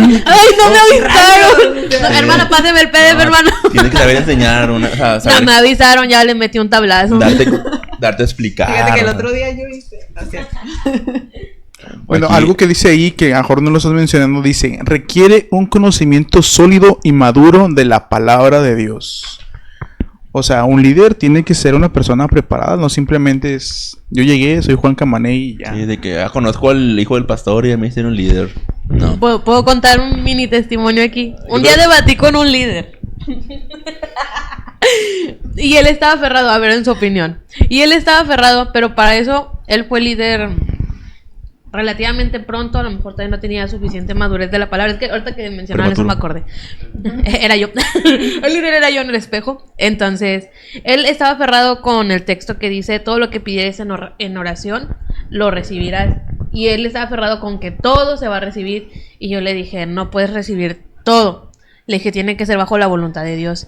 Speaker 5: no me avisaron! No, hermana, páseme el PDF, hermano.
Speaker 2: Tienes que saber enseñar
Speaker 5: No,
Speaker 2: saber
Speaker 5: me avisaron, ya le metí un tablazo.
Speaker 2: darte a explicar.
Speaker 4: Fíjate que el otro día yo hice. No es cierto.
Speaker 6: Bueno,
Speaker 2: Aquí-
Speaker 6: algo que dice ahí, que a lo mejor no lo estás mencionando, dice, requiere un conocimiento sólido y maduro de la palabra de Dios. O sea, un líder tiene que ser una persona preparada, no simplemente es, yo llegué, soy Juan Camané y ya.
Speaker 2: Sí, de que conozco al hijo del pastor y a mí hicieron líder. No.
Speaker 5: ¿Puedo contar un mini testimonio aquí? Un
Speaker 2: Yo
Speaker 5: día
Speaker 2: creo-
Speaker 5: debatí con un líder. Y él estaba aferrado, a ver, en su opinión. Y él estaba aferrado, pero para eso él fue líder relativamente pronto, a lo mejor todavía no tenía suficiente madurez de la palabra. Es que ahorita que mencionaron eso me acordé. Era yo. El líder era yo en el espejo. Entonces, él estaba aferrado con el texto que dice: todo lo que pidieres en oración, lo recibirás. Y él estaba aferrado con que todo se va a recibir. Y yo le dije: no puedes recibir todo. Le dije: tiene que ser bajo la voluntad de Dios.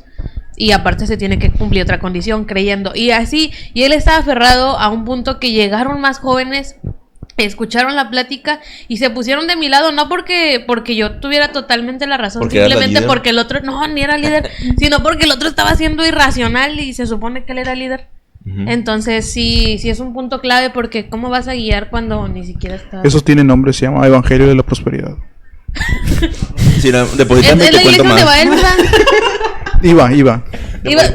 Speaker 5: Y aparte se tiene que cumplir otra condición, creyendo. Y así, y él estaba aferrado a un punto que llegaron más jóvenes, escucharon la plática y se pusieron de mi lado, no porque yo tuviera totalmente la razón,
Speaker 2: Porque eras la
Speaker 5: simplemente
Speaker 2: líder.
Speaker 5: porque el otro, no, ni era líder, sino porque el otro estaba siendo irracional y se supone que él era líder.
Speaker 2: Ujú.
Speaker 5: Entonces sí es un punto clave, porque ¿cómo vas a guiar cuando ni siquiera estás?
Speaker 6: Eso tiene nombre, se llama Evangelio de la Prosperidad.
Speaker 2: Sí, no,
Speaker 5: ¿Es
Speaker 2: deposítame y
Speaker 5: la
Speaker 2: te cuento
Speaker 5: iglesia donde va
Speaker 2: más.
Speaker 5: él, ¿verdad?
Speaker 6: Iba.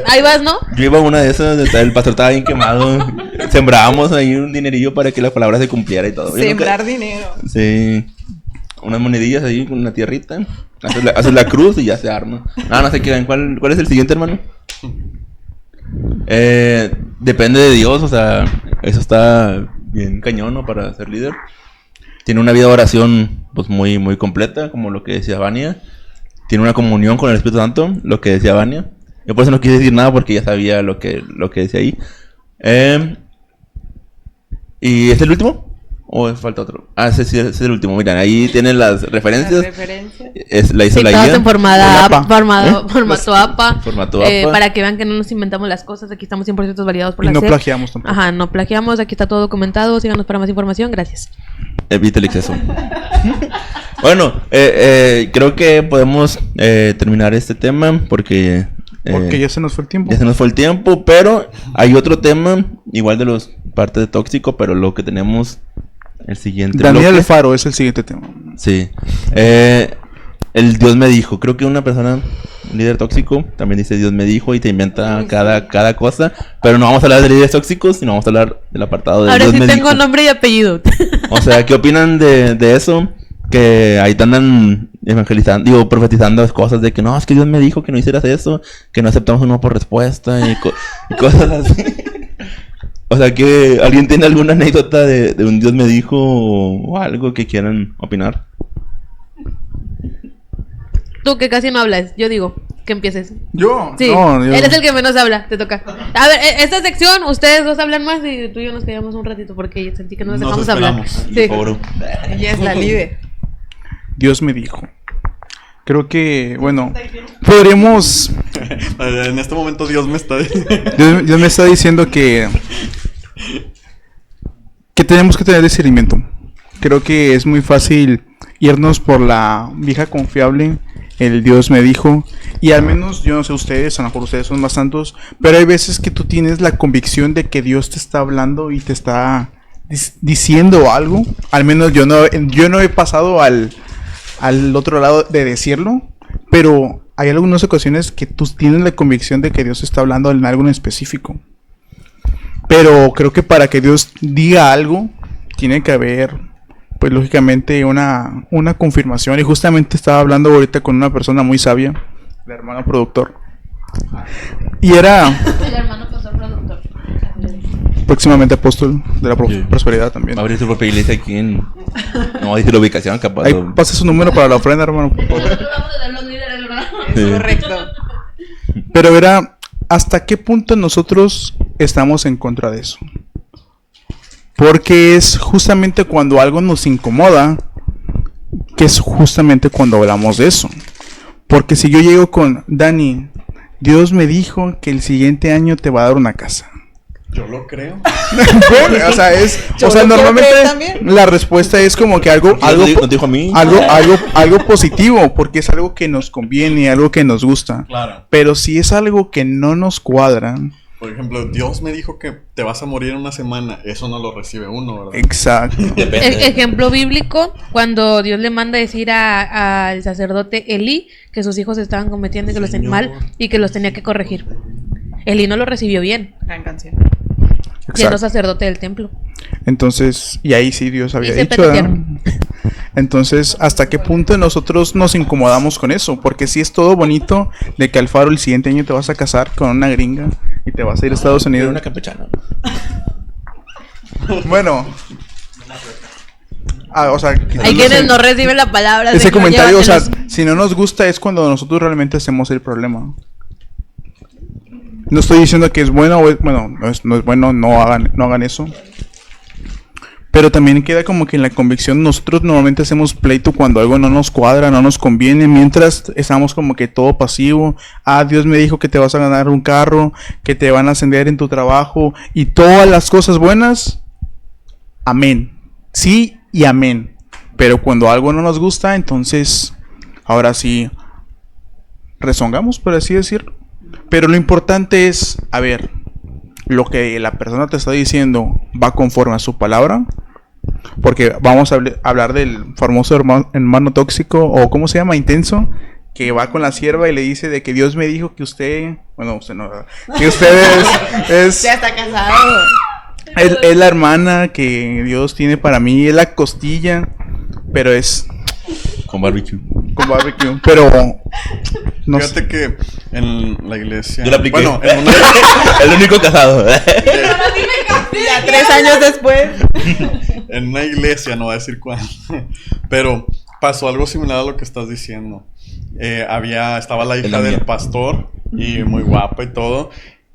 Speaker 5: Ahí vas, ¿no?
Speaker 2: Yo iba a una de esas, el pastor estaba bien quemado. Sembrábamos ahí un dinerillo para que la palabra se cumpliera y todo. Yo nunca-
Speaker 4: Sembrar dinero.
Speaker 2: Sí. Unas monedillas ahí con una tierrita. Haces la cruz y ya se arma. No sé qué. ¿Cuál es el siguiente, hermano? Depende de Dios, o sea, eso está bien cañón, ¿no? Para ser líder. Tiene una vida de oración pues muy, muy completa, como lo que decía Vania. Tiene una comunión con el Espíritu Santo, lo que decía Vania. Yo por eso no quise decir nada porque ya sabía lo que decía ahí. ¿Y es el último? ¿O falta otro? Ese sí es el último. Miren, ahí tienen las referencias. La hizo
Speaker 5: Sí,
Speaker 2: la
Speaker 5: todas
Speaker 2: guía.
Speaker 5: en formato
Speaker 2: ¿Eh?
Speaker 5: APA.
Speaker 2: Formato APA.
Speaker 5: Para que vean que no nos inventamos las cosas. Aquí estamos 100% validados por
Speaker 6: Y
Speaker 5: la
Speaker 6: no
Speaker 5: SEP.
Speaker 6: plagiamos tampoco.
Speaker 5: Ajá, no plagiamos. Aquí está todo documentado. Síganos para más información. Gracias.
Speaker 2: Evita el exceso. Bueno, creo que podemos terminar este tema porque
Speaker 6: Ya se nos fue el tiempo.
Speaker 2: ya se nos fue el tiempo, pero hay otro tema, igual de los parte de tóxico, pero lo que tenemos el siguiente
Speaker 6: Daniel
Speaker 2: bloque.
Speaker 6: Alfaro es el siguiente tema.
Speaker 2: Sí. El Dios me dijo. Creo que una persona, un líder tóxico, también dice Dios me dijo y te inventa cada cosa. Pero no vamos a hablar de líderes tóxicos, sino vamos a hablar del apartado de
Speaker 5: Ahora
Speaker 2: Dios
Speaker 5: sí
Speaker 2: me
Speaker 5: tengo
Speaker 2: dijo.
Speaker 5: nombre y apellido.
Speaker 2: O sea, ¿qué opinan de eso? Que ahí te andan evangelizando, profetizando las cosas de que no, es que Dios me dijo que no hicieras eso, que no aceptamos un no por respuesta y cosas así. O sea, que alguien tiene alguna anécdota de un Dios me dijo o algo que quieran opinar.
Speaker 5: Tú que casi no hablas. Yo digo que empieces.
Speaker 6: ¿Yo?
Speaker 5: Sí,
Speaker 6: No, yo-
Speaker 5: él es el que menos habla. Te toca. A ver, esta sección, ustedes dos hablan más y tú y yo nos quedamos un ratito porque sentí que no nos
Speaker 3: Nos
Speaker 5: dejamos hablar.
Speaker 3: esperamos.
Speaker 5: Sí.
Speaker 2: Pobre.
Speaker 4: Ella es la líder.
Speaker 6: Dios me dijo. Creo que, bueno, podríamos...
Speaker 3: En este momento Dios me está
Speaker 6: Dios me está diciendo que tenemos que tener discernimiento. Creo que es muy fácil irnos por la vieja confiable, el Dios me dijo, y al menos yo no sé ustedes, a lo mejor ustedes son más santos, pero hay veces que tú tienes la convicción de que Dios te está hablando y te está diciendo algo. Al menos yo no he pasado al otro lado de decirlo, pero hay algunas ocasiones que tú tienes la convicción de que Dios está hablando en algo en específico. Pero creo que para que Dios diga algo, tiene que haber, pues lógicamente, una confirmación. Y justamente estaba hablando ahorita con una persona muy sabia, el hermano productor. Y era
Speaker 5: El hermano pastor productor.
Speaker 6: próximamente apóstol de la
Speaker 2: Sí.
Speaker 6: prosperidad también.
Speaker 2: Va a abrir su propia iglesia aquí en... No, dice la ubicación, capaz.
Speaker 6: Ahí pasa su número para la ofrenda, hermano, por favor.
Speaker 5: Nosotros vamos a dar los líderes, ¿verdad?
Speaker 4: Es
Speaker 2: Sí.
Speaker 4: correcto.
Speaker 6: Pero era, ¿hasta qué punto nosotros estamos en contra de eso? Porque es justamente cuando algo nos incomoda, que es justamente cuando hablamos de eso. Porque si yo llego con Dani, Dios me dijo que el siguiente año te va a dar una casa.
Speaker 3: Yo lo creo.
Speaker 6: Bueno, o sea,
Speaker 4: Yo lo quiero
Speaker 6: normalmente
Speaker 4: creer también.
Speaker 6: la respuesta es como que algo
Speaker 2: ¿Nos dijo a mí?
Speaker 6: algo positivo, porque es algo que nos conviene, algo que nos gusta.
Speaker 3: Claro.
Speaker 6: Pero si es algo que no nos cuadra,
Speaker 3: Por ejemplo, Dios me dijo que te vas a morir en una semana. Eso no lo recibe uno, ¿verdad?
Speaker 6: exacto.
Speaker 5: Ejemplo bíblico, cuando Dios le manda decir al sacerdote Elí que sus hijos estaban cometiendo y que los tenían mal y que los tenía que corregir. Elí no lo recibió bien,
Speaker 4: Gran canción.
Speaker 5: siendo sacerdote del templo.
Speaker 6: Entonces, y ahí sí Dios había
Speaker 5: Y se
Speaker 6: dicho, ¿verdad?
Speaker 5: petatearon.
Speaker 6: Entonces, ¿hasta qué punto nosotros nos incomodamos con eso? Porque sí es todo bonito de que Alfaro el siguiente año te vas a casar con una gringa y te vas a ir a Estados
Speaker 2: Era
Speaker 6: Unidos.
Speaker 2: una campechana.
Speaker 6: Bueno. O sea,
Speaker 5: Hay
Speaker 6: quitándose
Speaker 5: quienes no reciben la palabra.
Speaker 6: ese
Speaker 5: Señor,
Speaker 6: comentario, o sea,
Speaker 5: llévatelos.
Speaker 6: si no nos gusta es cuando nosotros realmente hacemos el problema. No estoy diciendo que es bueno o bueno, no es bueno, no hagan eso. Pero también queda como que en la convicción nosotros normalmente hacemos pleito cuando algo no nos cuadra, no nos conviene, mientras estamos como que todo pasivo. Ah, Dios me dijo que te vas a ganar un carro, que te van a ascender en tu trabajo y todas las cosas buenas. Amén. Sí y amén. Pero cuando algo no nos gusta, entonces ahora sí rezongamos, por así decirlo. Pero lo importante es, a ver, lo que la persona te está diciendo va conforme a su palabra. Porque vamos a hablar del famoso hermano tóxico, o ¿cómo se llama? Intenso, que va con la sierva y le dice de que Dios me dijo que usted, bueno, usted no, ¿verdad? Que usted es
Speaker 4: Ya está casado.
Speaker 6: es la hermana que Dios tiene para mí, es la costilla, pero es
Speaker 2: Con barbecue.
Speaker 6: con barbecue, pero no sé.
Speaker 3: Fíjate que en la iglesia...
Speaker 2: Yo la apliqué.
Speaker 3: Bueno, en una...
Speaker 2: El único casado.
Speaker 4: Ya 3 años después.
Speaker 3: En una iglesia, no voy a decir cuál, pero pasó algo similar a lo que estás diciendo. Estaba la
Speaker 2: Es
Speaker 3: hija
Speaker 2: la
Speaker 3: del
Speaker 2: mía.
Speaker 3: pastor y muy guapa y todo,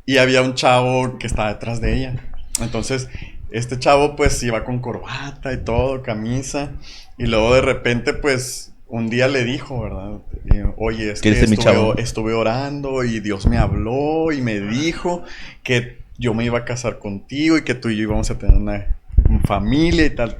Speaker 3: y había un chavo que estaba detrás de ella. Entonces, este chavo pues iba con corbata y todo, camisa, y luego de repente pues un día le dijo, ¿verdad? Oye, es que
Speaker 2: ¿Quieres ser mi chavo?
Speaker 3: estuve orando y Dios me habló y me dijo que yo me iba a casar contigo y que tú y yo íbamos a tener una familia y tal.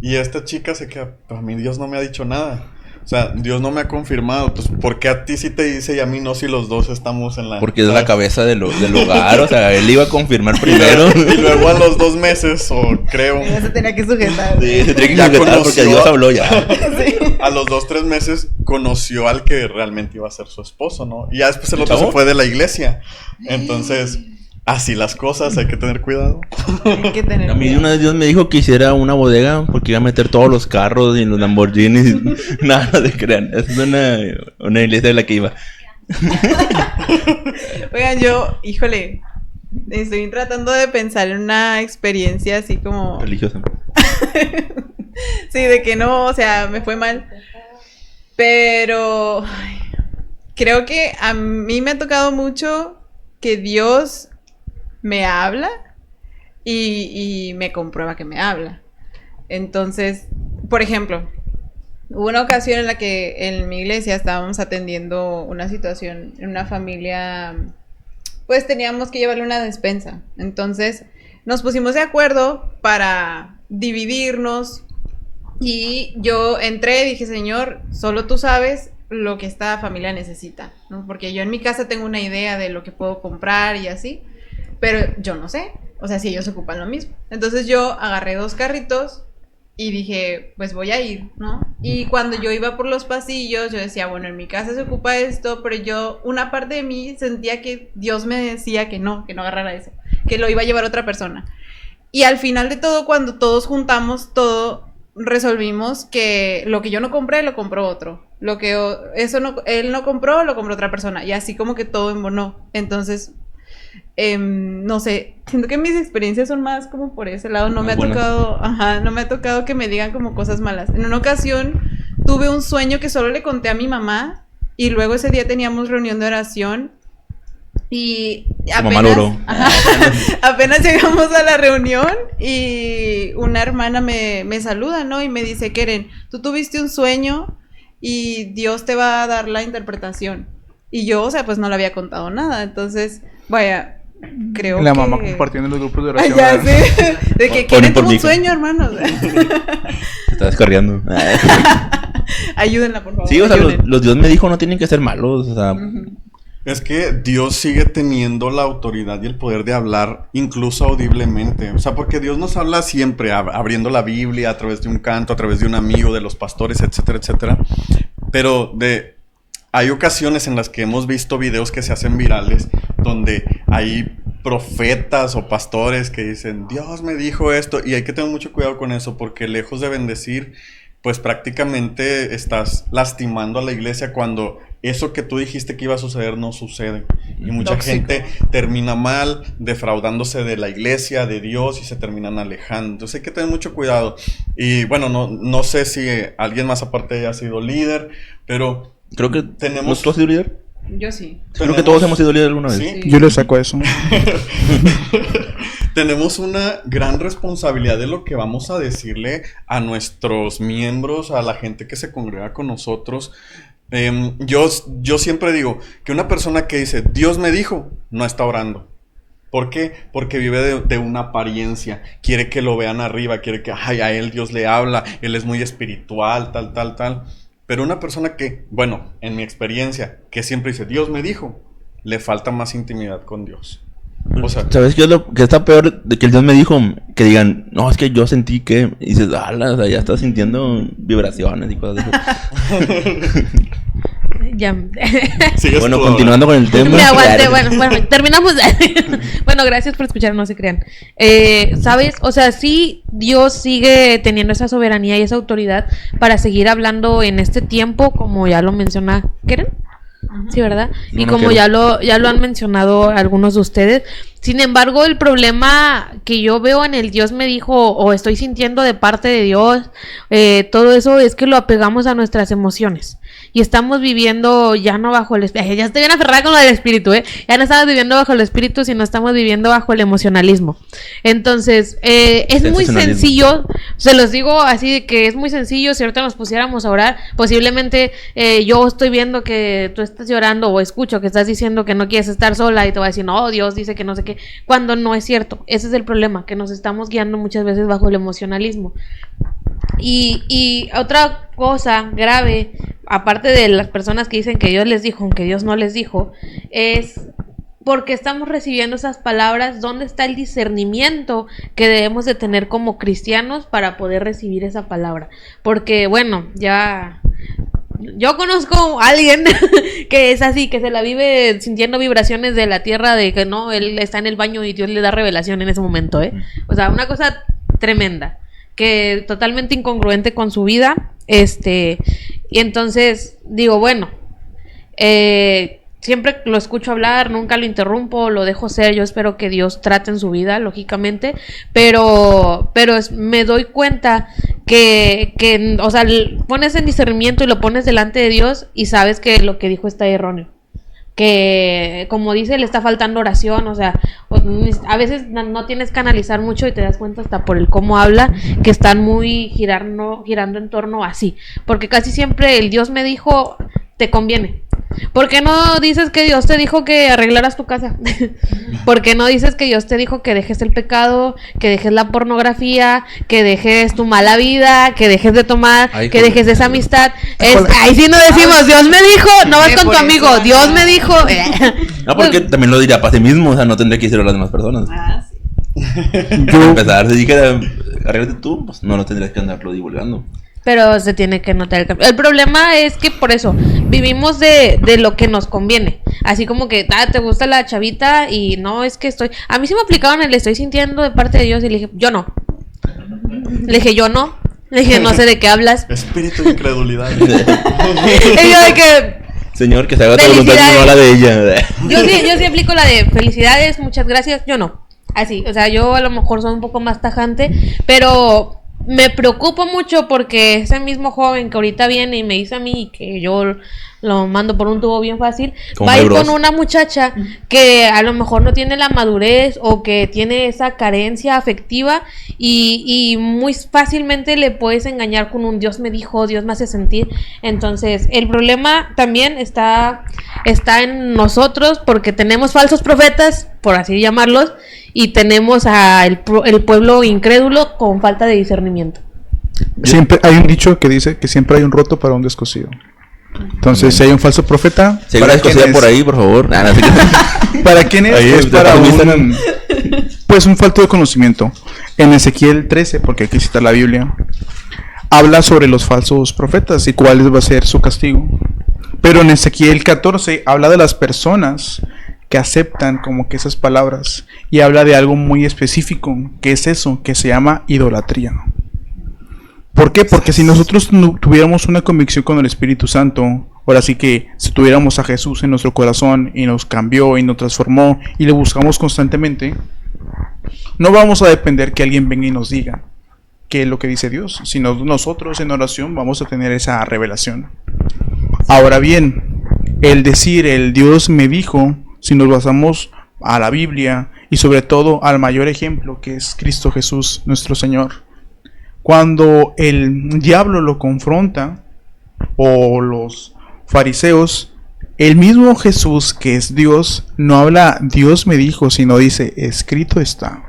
Speaker 3: Y esta chica se queda, pues a mí Dios no me ha dicho nada. O sea, Dios no me ha confirmado. Pues, ¿por qué a ti sí te dice y a mí no si los dos estamos en la...
Speaker 2: Porque es la cabeza del hogar. O sea, él iba a confirmar primero.
Speaker 3: Y luego a los 2 meses, o creo...
Speaker 4: Ya se tenía que sujetar.
Speaker 2: Sí, se tiene que
Speaker 3: Ya
Speaker 2: sujetar porque
Speaker 3: conoció-
Speaker 2: Dios habló ya.
Speaker 3: A los 2-3 meses conoció al que realmente iba a ser su esposo, ¿no? Y ya después el
Speaker 2: ¿El
Speaker 3: otro
Speaker 2: chavo?
Speaker 3: se fue de la iglesia. Entonces, así las cosas, hay que tener cuidado.
Speaker 4: Hay que tener
Speaker 2: A mí
Speaker 4: cuidado.
Speaker 2: una vez Dios me dijo que hiciera una bodega porque iba a meter todos los carros y los Lamborghinis. Nada de crean. Es una iglesia de la que iba.
Speaker 4: Oigan, híjole, estoy tratando de pensar en una experiencia así como...
Speaker 2: Religiosa.
Speaker 4: Sí, de que no, o sea, me fue mal. Pero ay, creo que a mí me ha tocado mucho que Dios me habla y me comprueba que me habla. Entonces, por ejemplo, hubo una ocasión en la que en mi iglesia estábamos atendiendo una situación en una familia, pues teníamos que llevarle una despensa. Entonces, nos pusimos de acuerdo para dividirnos y yo entré y dije, Señor, solo tú sabes lo que esta familia necesita, ¿no? Porque yo en mi casa tengo una idea de lo que puedo comprar y así, pero yo no sé, o sea, si ellos ocupan lo mismo. Entonces yo agarré 2 carritos y dije, pues voy a ir, ¿no? Y cuando yo iba por los pasillos, yo decía, bueno, en mi casa se ocupa esto, pero una parte de mí sentía que Dios me decía que no agarrara eso, que lo iba a llevar otra persona. Y al final de todo, cuando todos juntamos todo, resolvimos que lo que yo no compré, lo compró otro. Lo que él no compró, lo compró otra persona. Y así como que todo embonó. Entonces, no sé, siento que mis experiencias son más como por ese lado. No me ha
Speaker 2: Buenas.
Speaker 4: tocado que me digan como cosas malas. En una ocasión tuve un sueño que solo le conté a mi mamá. Y luego ese día teníamos reunión de oración. Y
Speaker 2: Tu mamá logró.
Speaker 4: apenas llegamos a la reunión y una hermana me saluda, ¿no? Y me dice, Keren, tú tuviste un sueño y Dios te va a dar la interpretación. Y yo, o sea, pues no le había contado nada. Entonces, vaya, creo
Speaker 6: la
Speaker 4: que...
Speaker 6: mamá compartiendo en los grupos de
Speaker 4: Ay,
Speaker 6: oración.
Speaker 4: ya
Speaker 6: ¿verdad?
Speaker 4: sé. De que
Speaker 2: Ponen
Speaker 4: quieren
Speaker 2: por
Speaker 4: un
Speaker 2: mí.
Speaker 4: sueño, hermanos.
Speaker 2: Estás corriendo.
Speaker 4: Ayúdenla, por favor.
Speaker 2: Sí, o sea,
Speaker 4: ayuden.
Speaker 2: los Dios me dijo no tienen que ser malos. O sea,
Speaker 3: Es que Dios sigue teniendo la autoridad y el poder de hablar incluso audiblemente. O sea, porque Dios nos habla siempre, abriendo la Biblia, a través de un canto, a través de un amigo, de los pastores, etcétera, etcétera. Pero hay ocasiones en las que hemos visto videos que se hacen virales donde hay profetas o pastores que dicen, Dios me dijo esto, y hay que tener mucho cuidado con eso, porque lejos de bendecir, pues prácticamente estás lastimando a la iglesia cuando eso que tú dijiste que iba a suceder no sucede. Y mucha
Speaker 4: Tóxico.
Speaker 3: gente termina mal, defraudándose de la iglesia, de Dios, y se terminan alejando. Entonces hay que tener mucho cuidado. Y bueno, no sé si alguien más aparte haya sido líder, pero
Speaker 2: creo que
Speaker 3: tenemos...
Speaker 2: ¿tú has sido líder?
Speaker 4: Yo sí.
Speaker 2: Creo que todos hemos sido líder alguna vez.
Speaker 3: Sí.
Speaker 6: Yo le saco eso.
Speaker 3: Tenemos una gran responsabilidad de lo que vamos a decirle a nuestros miembros, a la gente que se congrega con nosotros. Yo siempre digo que una persona que dice, Dios me dijo, no está orando. ¿Por qué? Porque vive de una apariencia. Quiere que lo vean arriba, quiere que a él Dios le habla, él es muy espiritual, tal. Pero una persona que, bueno, en mi experiencia, que siempre dice, Dios me dijo, le falta más intimidad con Dios. O sea,
Speaker 2: ¿sabes qué es lo que está peor de que el Dios me dijo? Que digan, no, es que yo sentí que... Y dices, o sea, ya estás sintiendo vibraciones y cosas así.
Speaker 5: Ya.
Speaker 3: sigues
Speaker 2: Bueno,
Speaker 3: tú
Speaker 2: continuando con el tema.
Speaker 5: Me aguanté, bueno, terminamos. Bueno, gracias por escuchar, no se crean. ¿Sabes? O sea, sí, Dios sigue teniendo esa soberanía y esa autoridad para seguir hablando en este tiempo, como ya lo menciona Keren. Sí, ¿verdad?
Speaker 2: No,
Speaker 5: Y
Speaker 2: no
Speaker 5: como
Speaker 2: quiero.
Speaker 5: ya lo han mencionado algunos de ustedes. Sin embargo, el problema que yo veo en el Dios me dijo, o estoy sintiendo de parte de Dios, todo eso es que lo apegamos a nuestras emociones. Y estamos viviendo ya no bajo el espíritu. Ya estoy bien aferrada con lo del espíritu, Ya no estamos viviendo bajo el espíritu, sino estamos viviendo bajo el emocionalismo. Entonces, es muy sencillo, se los digo así de que es muy sencillo. Si ahorita nos pusiéramos a orar, posiblemente yo estoy viendo que tú estás llorando o escucho que estás diciendo que no quieres estar sola y te voy a decir, no, Dios dice que no sé qué, cuando no es cierto. Ese es el problema, que nos estamos guiando muchas veces bajo el emocionalismo. Y otra cosa grave, aparte de las personas que dicen que Dios les dijo, aunque Dios no les dijo, es porque estamos recibiendo esas palabras. ¿Dónde está el discernimiento que debemos de tener como cristianos para poder recibir esa palabra? Porque, bueno, ya... Yo conozco a alguien que es así, que se la vive sintiendo vibraciones de la tierra, de que no, él está en el baño y Dios le da revelación en ese momento, O sea, una cosa tremenda, que totalmente incongruente con su vida, y entonces digo, bueno, siempre lo escucho hablar, nunca lo interrumpo, lo dejo ser. Yo espero que Dios trate en su vida, lógicamente, pero me doy cuenta que, o sea, pones en discernimiento y lo pones delante de Dios y sabes que lo que dijo está erróneo. Que, como dice, le está faltando oración. O sea, a veces no tienes que analizar mucho y te das cuenta hasta por el cómo habla que están muy girando en torno así, porque casi siempre el Dios me dijo te conviene. ¿Por qué no dices que Dios te dijo que arreglaras tu casa? ¿Por qué no dices que Dios te dijo que dejes el pecado, que dejes la pornografía, que dejes tu mala vida, que dejes de tomar, que dejes esa amistad? Ahí sí no decimos, Dios me dijo, no vas con tu amigo, Dios me dijo.
Speaker 2: No, porque también lo diría para sí mismo, o sea, no tendría que decirlo a las demás personas.
Speaker 4: Sí.
Speaker 2: Para empezar, si dijera, arréglate tú, pues no tendrías que andarlo divulgando.
Speaker 5: Pero se tiene que notar el cambio. El problema es que por eso vivimos de lo que nos conviene. Así como que, te gusta la chavita y no, es que estoy... A mí sí me aplicaron el estoy sintiendo de parte de Dios y le dije, yo no. Le dije, yo no. Le dije, no sé de qué hablas.
Speaker 3: espíritu de incredulidad.
Speaker 5: Y yo de que...
Speaker 2: Señor, que se haga tu voluntad y no la de ella.
Speaker 5: Yo sí aplico la de felicidades, muchas gracias. Yo no. Así, o sea, yo a lo mejor soy un poco más tajante, pero... Me preocupo mucho porque ese mismo joven que ahorita viene y me dice a mí que yo lo mando por un tubo bien fácil,
Speaker 2: Como
Speaker 5: va a ir
Speaker 2: Mario
Speaker 5: con
Speaker 2: Bros.
Speaker 5: una muchacha que a lo mejor no tiene la madurez o que tiene esa carencia afectiva y muy fácilmente le puedes engañar con un Dios me dijo, Dios me hace sentir. Entonces, el problema también está en nosotros porque tenemos falsos profetas, por así llamarlos, y tenemos el pueblo incrédulo con falta de discernimiento.
Speaker 6: Siempre hay un dicho que dice que siempre hay un roto para un descosido. Entonces, si hay un falso profeta,
Speaker 2: Si hay una
Speaker 6: quién
Speaker 2: escocida
Speaker 6: es?
Speaker 2: por ahí, por favor. Ah, no, sí.
Speaker 6: ¿Para quién es?
Speaker 2: Ahí,
Speaker 6: Es para
Speaker 2: mi Instagram.
Speaker 6: pues un falto de conocimiento. En Ezequiel 13, porque hay que citar la Biblia, habla sobre los falsos profetas y cuál va a ser su castigo. Pero en Ezequiel 14 habla de las personas que aceptan como que esas palabras y habla de algo muy específico, que es eso, que se llama idolatría. ¿Por qué? Porque si nosotros tuviéramos una convicción con el Espíritu Santo, ahora sí que si tuviéramos a Jesús en nuestro corazón y nos cambió y nos transformó y le buscamos constantemente, no vamos a depender que alguien venga y nos diga qué es lo que dice Dios, sino nosotros en oración vamos a tener esa revelación. Ahora bien, el decir el Dios me dijo, si nos basamos a la Biblia y sobre todo al mayor ejemplo que es Cristo Jesús nuestro Señor, cuando el diablo lo confronta o los fariseos, el mismo Jesús que es Dios no habla Dios me dijo, sino dice escrito está.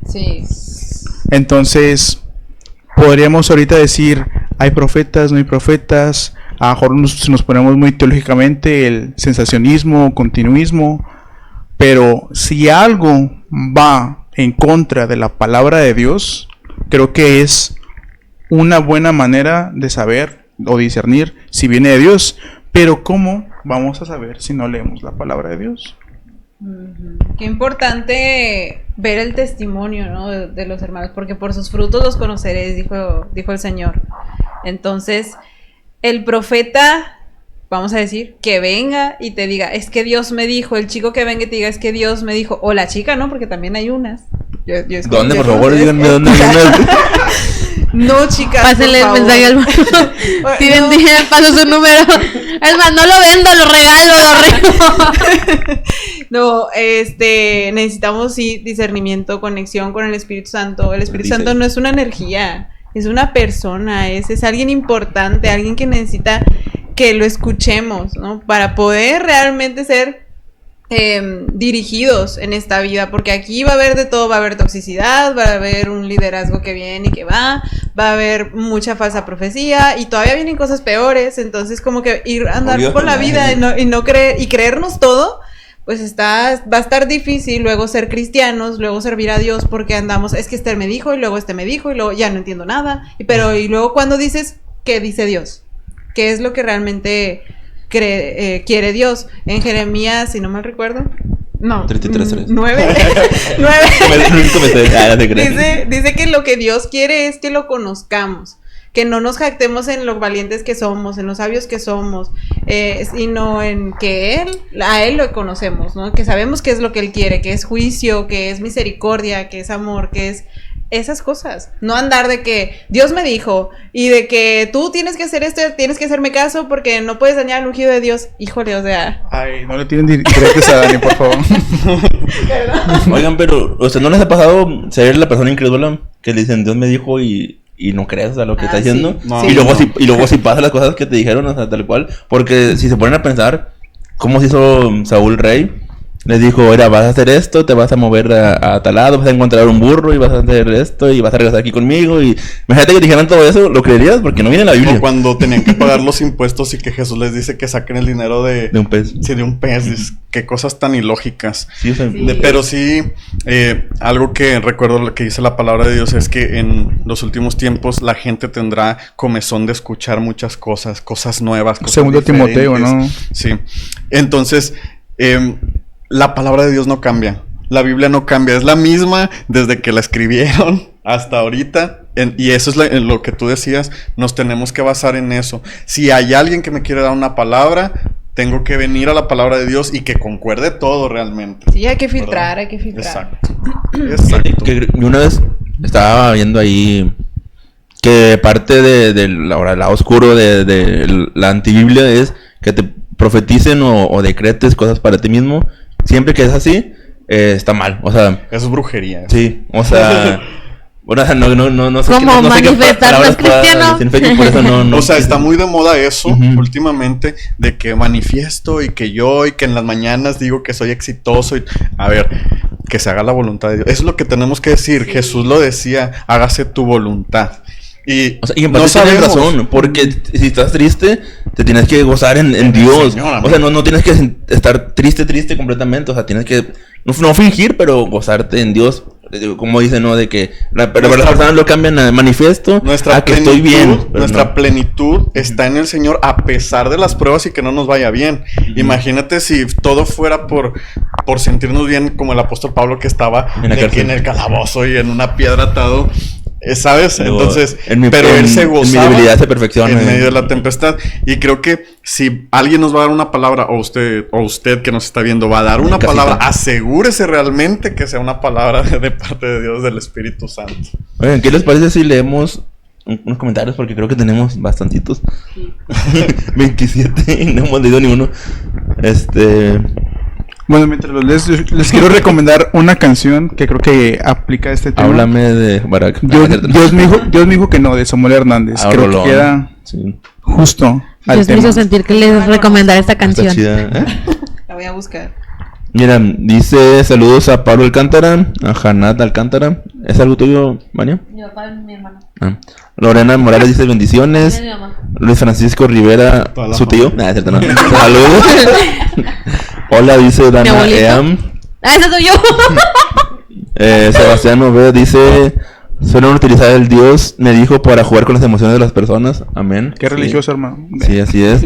Speaker 4: Sí.
Speaker 6: Entonces podríamos ahorita decir hay profetas, no hay profetas, a lo mejor si nos ponemos muy teológicamente el sensacionismo, continuismo, pero si algo va en contra de la palabra de Dios, creo que es una buena manera de saber o discernir si viene de Dios. Pero ¿cómo vamos a saber si no leemos la palabra de Dios?
Speaker 4: Qué importante ver el testimonio, ¿no? de los hermanos, porque por sus frutos los conoceréis, dijo el Señor. Entonces, el profeta, vamos a decir, que venga y te diga, es que Dios me dijo, el chico que venga y te diga, es que Dios me dijo, o la chica, ¿no? Porque también hay unas.
Speaker 2: ¿Dónde, por favor? Díganme dónde.
Speaker 4: No, chicas,
Speaker 5: Pásenle el
Speaker 4: por favor.
Speaker 5: mensaje al hermano. Tienen, paso su número. Es más, no lo vendo, lo regalo.
Speaker 4: No, necesitamos sí discernimiento, conexión con el Espíritu Santo. El Espíritu
Speaker 2: Dice.
Speaker 4: Santo no es una energía, es una persona, es alguien importante, alguien que necesita que lo escuchemos, ¿no? Para poder realmente ser dirigidos en esta vida, porque aquí va a haber de todo, va a haber toxicidad, va a haber un liderazgo que viene y que va a haber mucha falsa profecía y todavía vienen cosas peores, entonces como que andar
Speaker 2: Obvio,
Speaker 4: por la
Speaker 2: no,
Speaker 4: vida y no creer y creernos todo, pues va a estar difícil luego ser cristianos, luego servir a Dios porque andamos, es que este me dijo y luego este me dijo y luego ya no entiendo nada, y luego cuando dices, ¿qué dice Dios? ¿Qué es lo que realmente quiere Dios? En Jeremías, si no mal recuerdo, no,
Speaker 2: 33:3.
Speaker 4: 9 dice que lo que Dios quiere es que lo conozcamos, que no nos jactemos en lo valientes que somos, en los sabios que somos, sino en que a Él lo conocemos, ¿no? Que sabemos qué es lo que Él quiere, que es juicio, que es misericordia, que es amor, que es esas cosas. No andar de que Dios me dijo y de que tú tienes que hacer esto, tienes que hacerme caso porque no puedes dañar el ungido de Dios. Híjole, o sea.
Speaker 6: Ay, no le tiren directos a Dani, por favor.
Speaker 2: Oigan, pero ¿no les ha pasado ser la persona incrédula que le dicen Dios me dijo y no crees a lo que está diciendo?
Speaker 4: Sí.
Speaker 3: No,
Speaker 2: Y luego
Speaker 3: no.
Speaker 2: y luego si pasa las cosas que te dijeron, o sea, tal cual, porque si se ponen a pensar cómo se hizo Saúl rey, les dijo, mira, vas a hacer esto, te vas a mover a tal lado, vas a encontrar un burro y vas a hacer esto y vas a regresar aquí conmigo y imagínate que te dijeran todo eso, ¿lo creerías? Porque no viene en la Biblia.
Speaker 3: O cuando tenían que pagar los impuestos y que Jesús les dice que saquen el dinero de
Speaker 2: De un pez.
Speaker 3: Sí, de un pez. Dices, qué cosas tan ilógicas.
Speaker 2: Sí, o sea,
Speaker 3: Pero sí, algo que recuerdo lo que dice la palabra de Dios es que en los últimos tiempos la gente tendrá comezón de escuchar muchas cosas nuevas. Cosas
Speaker 6: Segundo Timoteo,
Speaker 3: diferentes.
Speaker 6: ¿no?
Speaker 3: Sí. Entonces, la palabra de Dios no cambia. La Biblia no cambia. Es la misma desde que la escribieron hasta ahorita. Y eso es en lo que tú decías. Nos tenemos que basar en eso. Si hay alguien que me quiere dar una palabra, tengo que venir a la palabra de Dios y que concuerde todo realmente.
Speaker 4: Sí, hay que filtrar,
Speaker 3: ¿Verdad?
Speaker 4: hay que filtrar.
Speaker 3: Exacto.
Speaker 2: que yo una vez estaba viendo ahí que parte del lado oscuro de la antibiblia es que te profeticen o decretes cosas para ti mismo, siempre que es así, está mal. O sea,
Speaker 3: Eso es brujería.
Speaker 2: sí, o sea, bueno, no sé
Speaker 5: Como
Speaker 2: no sé qué
Speaker 5: manifestar
Speaker 2: palabras
Speaker 5: los cristianos.
Speaker 2: pueda decir, por eso no,
Speaker 3: O sea, está muy de moda eso
Speaker 2: Ujú.
Speaker 3: últimamente, de que manifiesto y que en las mañanas digo que soy exitoso. A ver, que se haga la voluntad de Dios. Eso es lo que tenemos que decir. Jesús lo decía, hágase tu voluntad. Y,
Speaker 2: O sea, y en parte tienes razón, porque si estás triste, te tienes que gozar en Dios.
Speaker 3: Señor,
Speaker 2: o sea, no tienes que estar triste completamente. O sea, tienes que no fingir, pero gozarte en Dios. Como dicen, ¿no? De que pero las personas lo cambian a manifiesto, a que estoy bien.
Speaker 3: Nuestra plenitud está en el Señor a pesar de las pruebas y que no nos vaya bien. Imagínate si todo fuera por sentirnos bien, como el apóstol Pablo, que estaba en el calabozo y en una piedra atado. ¿Sabes? Entonces, pero él se gozaba.
Speaker 2: En mi debilidad se perfecciona.
Speaker 3: En medio de la tempestad. Y creo que si alguien nos va a dar una palabra, o usted que nos está viendo va a dar una palabra, asegúrese realmente que sea una palabra de parte de Dios, del Espíritu Santo.
Speaker 2: Oigan, ¿qué les parece si leemos unos comentarios? Porque creo que tenemos bastantitos. 27 y no hemos leído ninguno.
Speaker 6: Bueno, mientras los les quiero recomendar una canción que creo que aplica a este tema.
Speaker 2: Háblame de Barak.
Speaker 6: Dios me dijo que no, de Samuel Hernández. Creo que queda justo al
Speaker 5: Dios me
Speaker 6: tema.
Speaker 5: hizo sentir que les recomendara esta canción.
Speaker 2: Está chida, ¿eh?
Speaker 4: La voy a buscar.
Speaker 2: Mira, dice saludos a Pablo Alcántara, a Hanat Alcántara. ¿Es algo tuyo, Vania?
Speaker 5: Yo, para mi hermano.
Speaker 2: Lorena Morales dice bendiciones.
Speaker 5: Mi mamá.
Speaker 2: Luis Francisco Rivera,
Speaker 3: Toda la
Speaker 2: su tío.
Speaker 3: familia.
Speaker 2: Es cierto, no. Saludos. Hola, dice
Speaker 5: Mi
Speaker 2: Dana
Speaker 5: abuelito.
Speaker 2: Eam.
Speaker 5: Ah, esa soy yo.
Speaker 2: Sebastián Ove dice: suelen utilizar el Dios, me dijo, para jugar con las emociones de las personas. Amén.
Speaker 6: Qué
Speaker 2: Sí.
Speaker 6: religioso, hermano.
Speaker 2: Sí, así es.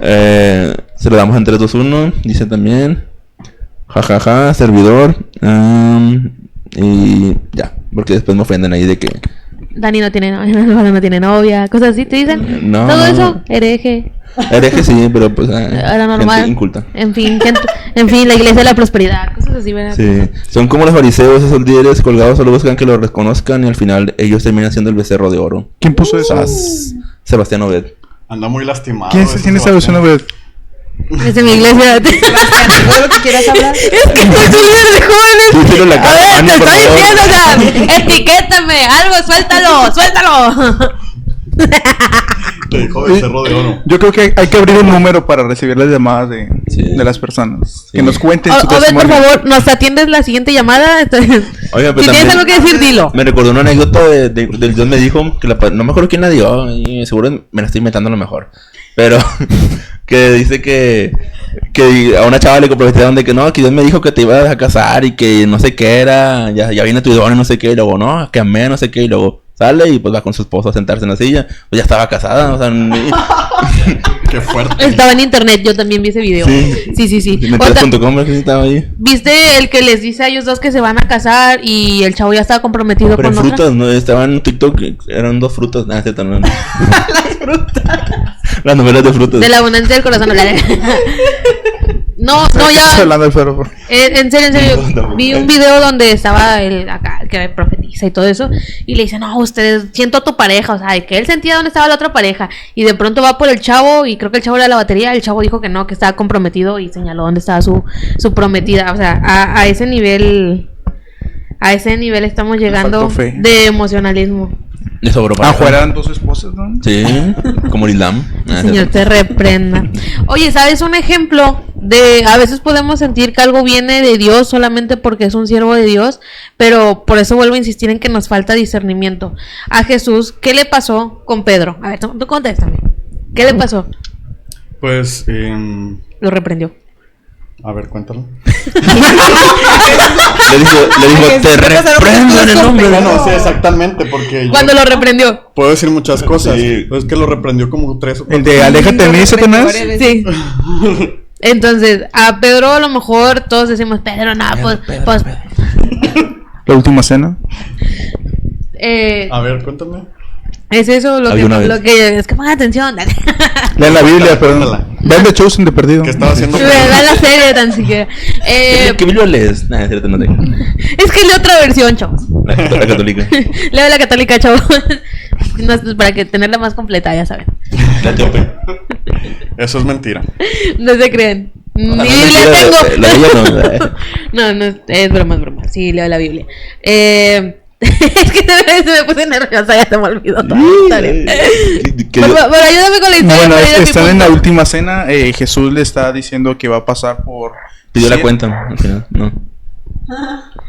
Speaker 2: Se lo damos en 3, 2, 1. Dice también: jajaja, servidor. Y ya, porque después me ofenden ahí de que.
Speaker 5: Dani no tiene novia, no tiene novia, cosas así, ¿te dicen?
Speaker 2: No.
Speaker 5: Todo eso, hereje.
Speaker 2: Hereje sí, pero pues.
Speaker 5: Ahora normal.
Speaker 2: Gente inculta.
Speaker 5: En fin, la iglesia de la prosperidad, cosas así, ¿verdad?
Speaker 2: Sí, son como los fariseos, esos líderes colgados solo buscan que lo reconozcan y al final ellos terminan siendo el becerro de oro.
Speaker 6: ¿Quién puso eso?
Speaker 2: Sebastián Obed.
Speaker 3: Anda muy lastimado.
Speaker 6: ¿Quién tiene esa versión?
Speaker 5: Es de mi iglesia.
Speaker 4: ¿Todo lo que quieras hablar?
Speaker 5: Es que soy tu líder de jóvenes.
Speaker 2: Sí, tiro la
Speaker 5: A
Speaker 2: cara,
Speaker 5: ver,
Speaker 2: Vani,
Speaker 5: te
Speaker 2: por
Speaker 5: estoy
Speaker 2: favor.
Speaker 5: diciendo, o sea, etiquétame, algo, suéltalo.
Speaker 3: Le dijo becerro de oro.
Speaker 6: Yo creo que hay que abrir un número para recibir las llamadas de las personas.
Speaker 2: Sí.
Speaker 6: Que nos cuenten su
Speaker 5: Obed, por
Speaker 6: testimonio.
Speaker 5: favor, ¿nos atiendes la siguiente llamada?
Speaker 2: Oiga, pues
Speaker 5: Si tienes
Speaker 2: también
Speaker 5: algo que decir, dilo.
Speaker 2: me recordó una anécdota del Dios me dijo que no me acuerdo quién la dio y seguro me la estoy inventando a lo mejor. Pero que dice que a una chava le comprometieron de que no, que Dios me dijo que te ibas a casar y que no sé qué era, ya viene tu don y no sé qué, y luego no, que amé, no sé qué, y luego sale y pues va con su esposo a sentarse en la silla, pues ya estaba casada, o sea,
Speaker 3: Qué fuerte.
Speaker 5: Estaba en internet, yo también vi ese video. Sí. Otra-
Speaker 2: Mentiras.com creo que estaba ahí.
Speaker 5: ¿Viste el que les dice a ellos dos que se van a casar y el chavo ya estaba comprometido
Speaker 2: Pero en
Speaker 5: con otra?
Speaker 2: frutas, no, estaban en TikTok, eran 2 frutas, nada, cierto, no.
Speaker 4: Las frutas.
Speaker 2: Las novelas de frutas.
Speaker 5: De la abundancia del corazón. No,
Speaker 6: Estás
Speaker 5: ya.
Speaker 6: hablando del ferro.
Speaker 5: En serio.
Speaker 2: No.
Speaker 5: Vi un video donde estaba el acá, el que profetiza y todo eso. Y le dice, no, ustedes, siento a tu pareja. O sea, de que él sentía dónde estaba la otra pareja. Y de pronto va por el chavo. Y creo que el chavo era la batería. El chavo dijo que no, que estaba comprometido. Y señaló dónde estaba su prometida. O sea, a ese nivel. A ese nivel estamos llegando
Speaker 6: faltó fe.
Speaker 5: de emocionalismo.
Speaker 2: De sobrepareja.
Speaker 6: Jugar eran 2 esposas, ¿no?
Speaker 2: Sí, como el Islam.
Speaker 5: Señor, te reprenda. Oye, ¿sabes un ejemplo de a veces podemos sentir que algo viene de Dios solamente porque es un siervo de Dios, pero por eso vuelvo a insistir en que nos falta discernimiento? A Jesús, ¿qué le pasó con Pedro? A ver, tú contéstame. ¿Qué le pasó?
Speaker 3: Pues,
Speaker 5: Lo reprendió.
Speaker 3: a ver, cuéntalo.
Speaker 2: Le dijo,
Speaker 4: Que
Speaker 2: te
Speaker 4: siempre pasaron
Speaker 2: reprendo en el
Speaker 4: cosas
Speaker 2: nombre.
Speaker 4: con
Speaker 3: Bueno, sí, exactamente, porque
Speaker 5: Cuando lo reprendió.
Speaker 3: puedo decir muchas cosas.
Speaker 2: Sí.
Speaker 3: Pues es que lo reprendió como 3 o 4.
Speaker 6: El de aléjate de mí, Satanás.
Speaker 4: Varias veces.
Speaker 5: Sí. Entonces, a Pedro a lo mejor todos decimos, Pedro, no, pues,
Speaker 6: La última cena.
Speaker 3: A ver, cuéntame.
Speaker 5: es eso lo
Speaker 2: Había una vez.
Speaker 5: que es que pongan atención.
Speaker 6: Leen la Biblia, perdón.
Speaker 3: Cuéntala.
Speaker 6: Vean The Chosen de perdido.
Speaker 3: ¿Qué estaba haciendo?
Speaker 5: Vean la serie tan siquiera.
Speaker 2: ¿Qué Biblia lees? Nada, es cierto, no tengo.
Speaker 5: Es que leo otra versión, chavos.
Speaker 2: La católica.
Speaker 5: Leo la católica, chavos. No, para que tenerla más completa, ya saben.
Speaker 2: La etíope.
Speaker 3: Eso es mentira.
Speaker 5: No se creen. Ni
Speaker 2: No,
Speaker 5: Biblia
Speaker 2: mentira,
Speaker 5: tengo.
Speaker 2: la Biblia no.
Speaker 5: No, es broma, es broma. Sí, leo la Biblia. Es que se me puse nerviosa, ya se me olvidó toda la historia. Pero ayúdame con la historia.
Speaker 6: Bueno,
Speaker 5: pero ya mi
Speaker 6: están en
Speaker 5: punto.
Speaker 6: la última cena. Jesús le está diciendo que va a pasar por...
Speaker 2: Pidió la
Speaker 6: Sí.
Speaker 2: cuenta al final, no.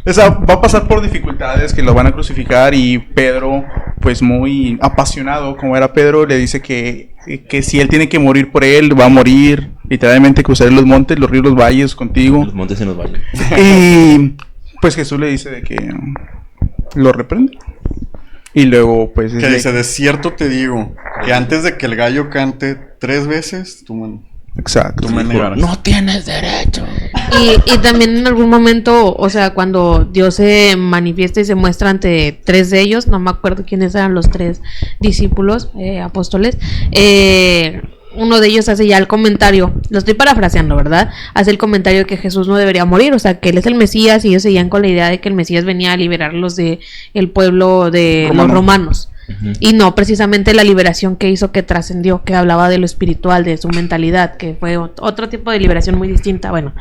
Speaker 6: O sea, va a pasar por dificultades, que lo van a crucificar, y Pedro, pues muy apasionado como era Pedro, le dice que si él tiene que morir por él, va a morir, literalmente cruzaré los montes, los ríos, los valles contigo.
Speaker 2: Los montes y los valles.
Speaker 6: Y pues Jesús le dice de que lo reprende. Y luego pues...
Speaker 3: Que dice, de cierto te digo, que antes de que el gallo cante 3 veces,
Speaker 6: Exacto.
Speaker 3: tú me negarás.
Speaker 2: No tienes derecho.
Speaker 5: Y también en algún momento, o sea, cuando Dios se manifiesta y se muestra ante 3 de ellos, no me acuerdo quiénes eran los 3 discípulos, apóstoles, uno de ellos hace ya el comentario, lo estoy parafraseando, ¿verdad? Hace el comentario de que Jesús no debería morir, o sea, que él es el Mesías, y ellos seguían con la idea de que el Mesías venía a liberarlos de el pueblo de los romanos. Y no precisamente la liberación que hizo, que trascendió, que hablaba de lo espiritual, de su mentalidad, que fue otro tipo de liberación muy distinta. Bueno,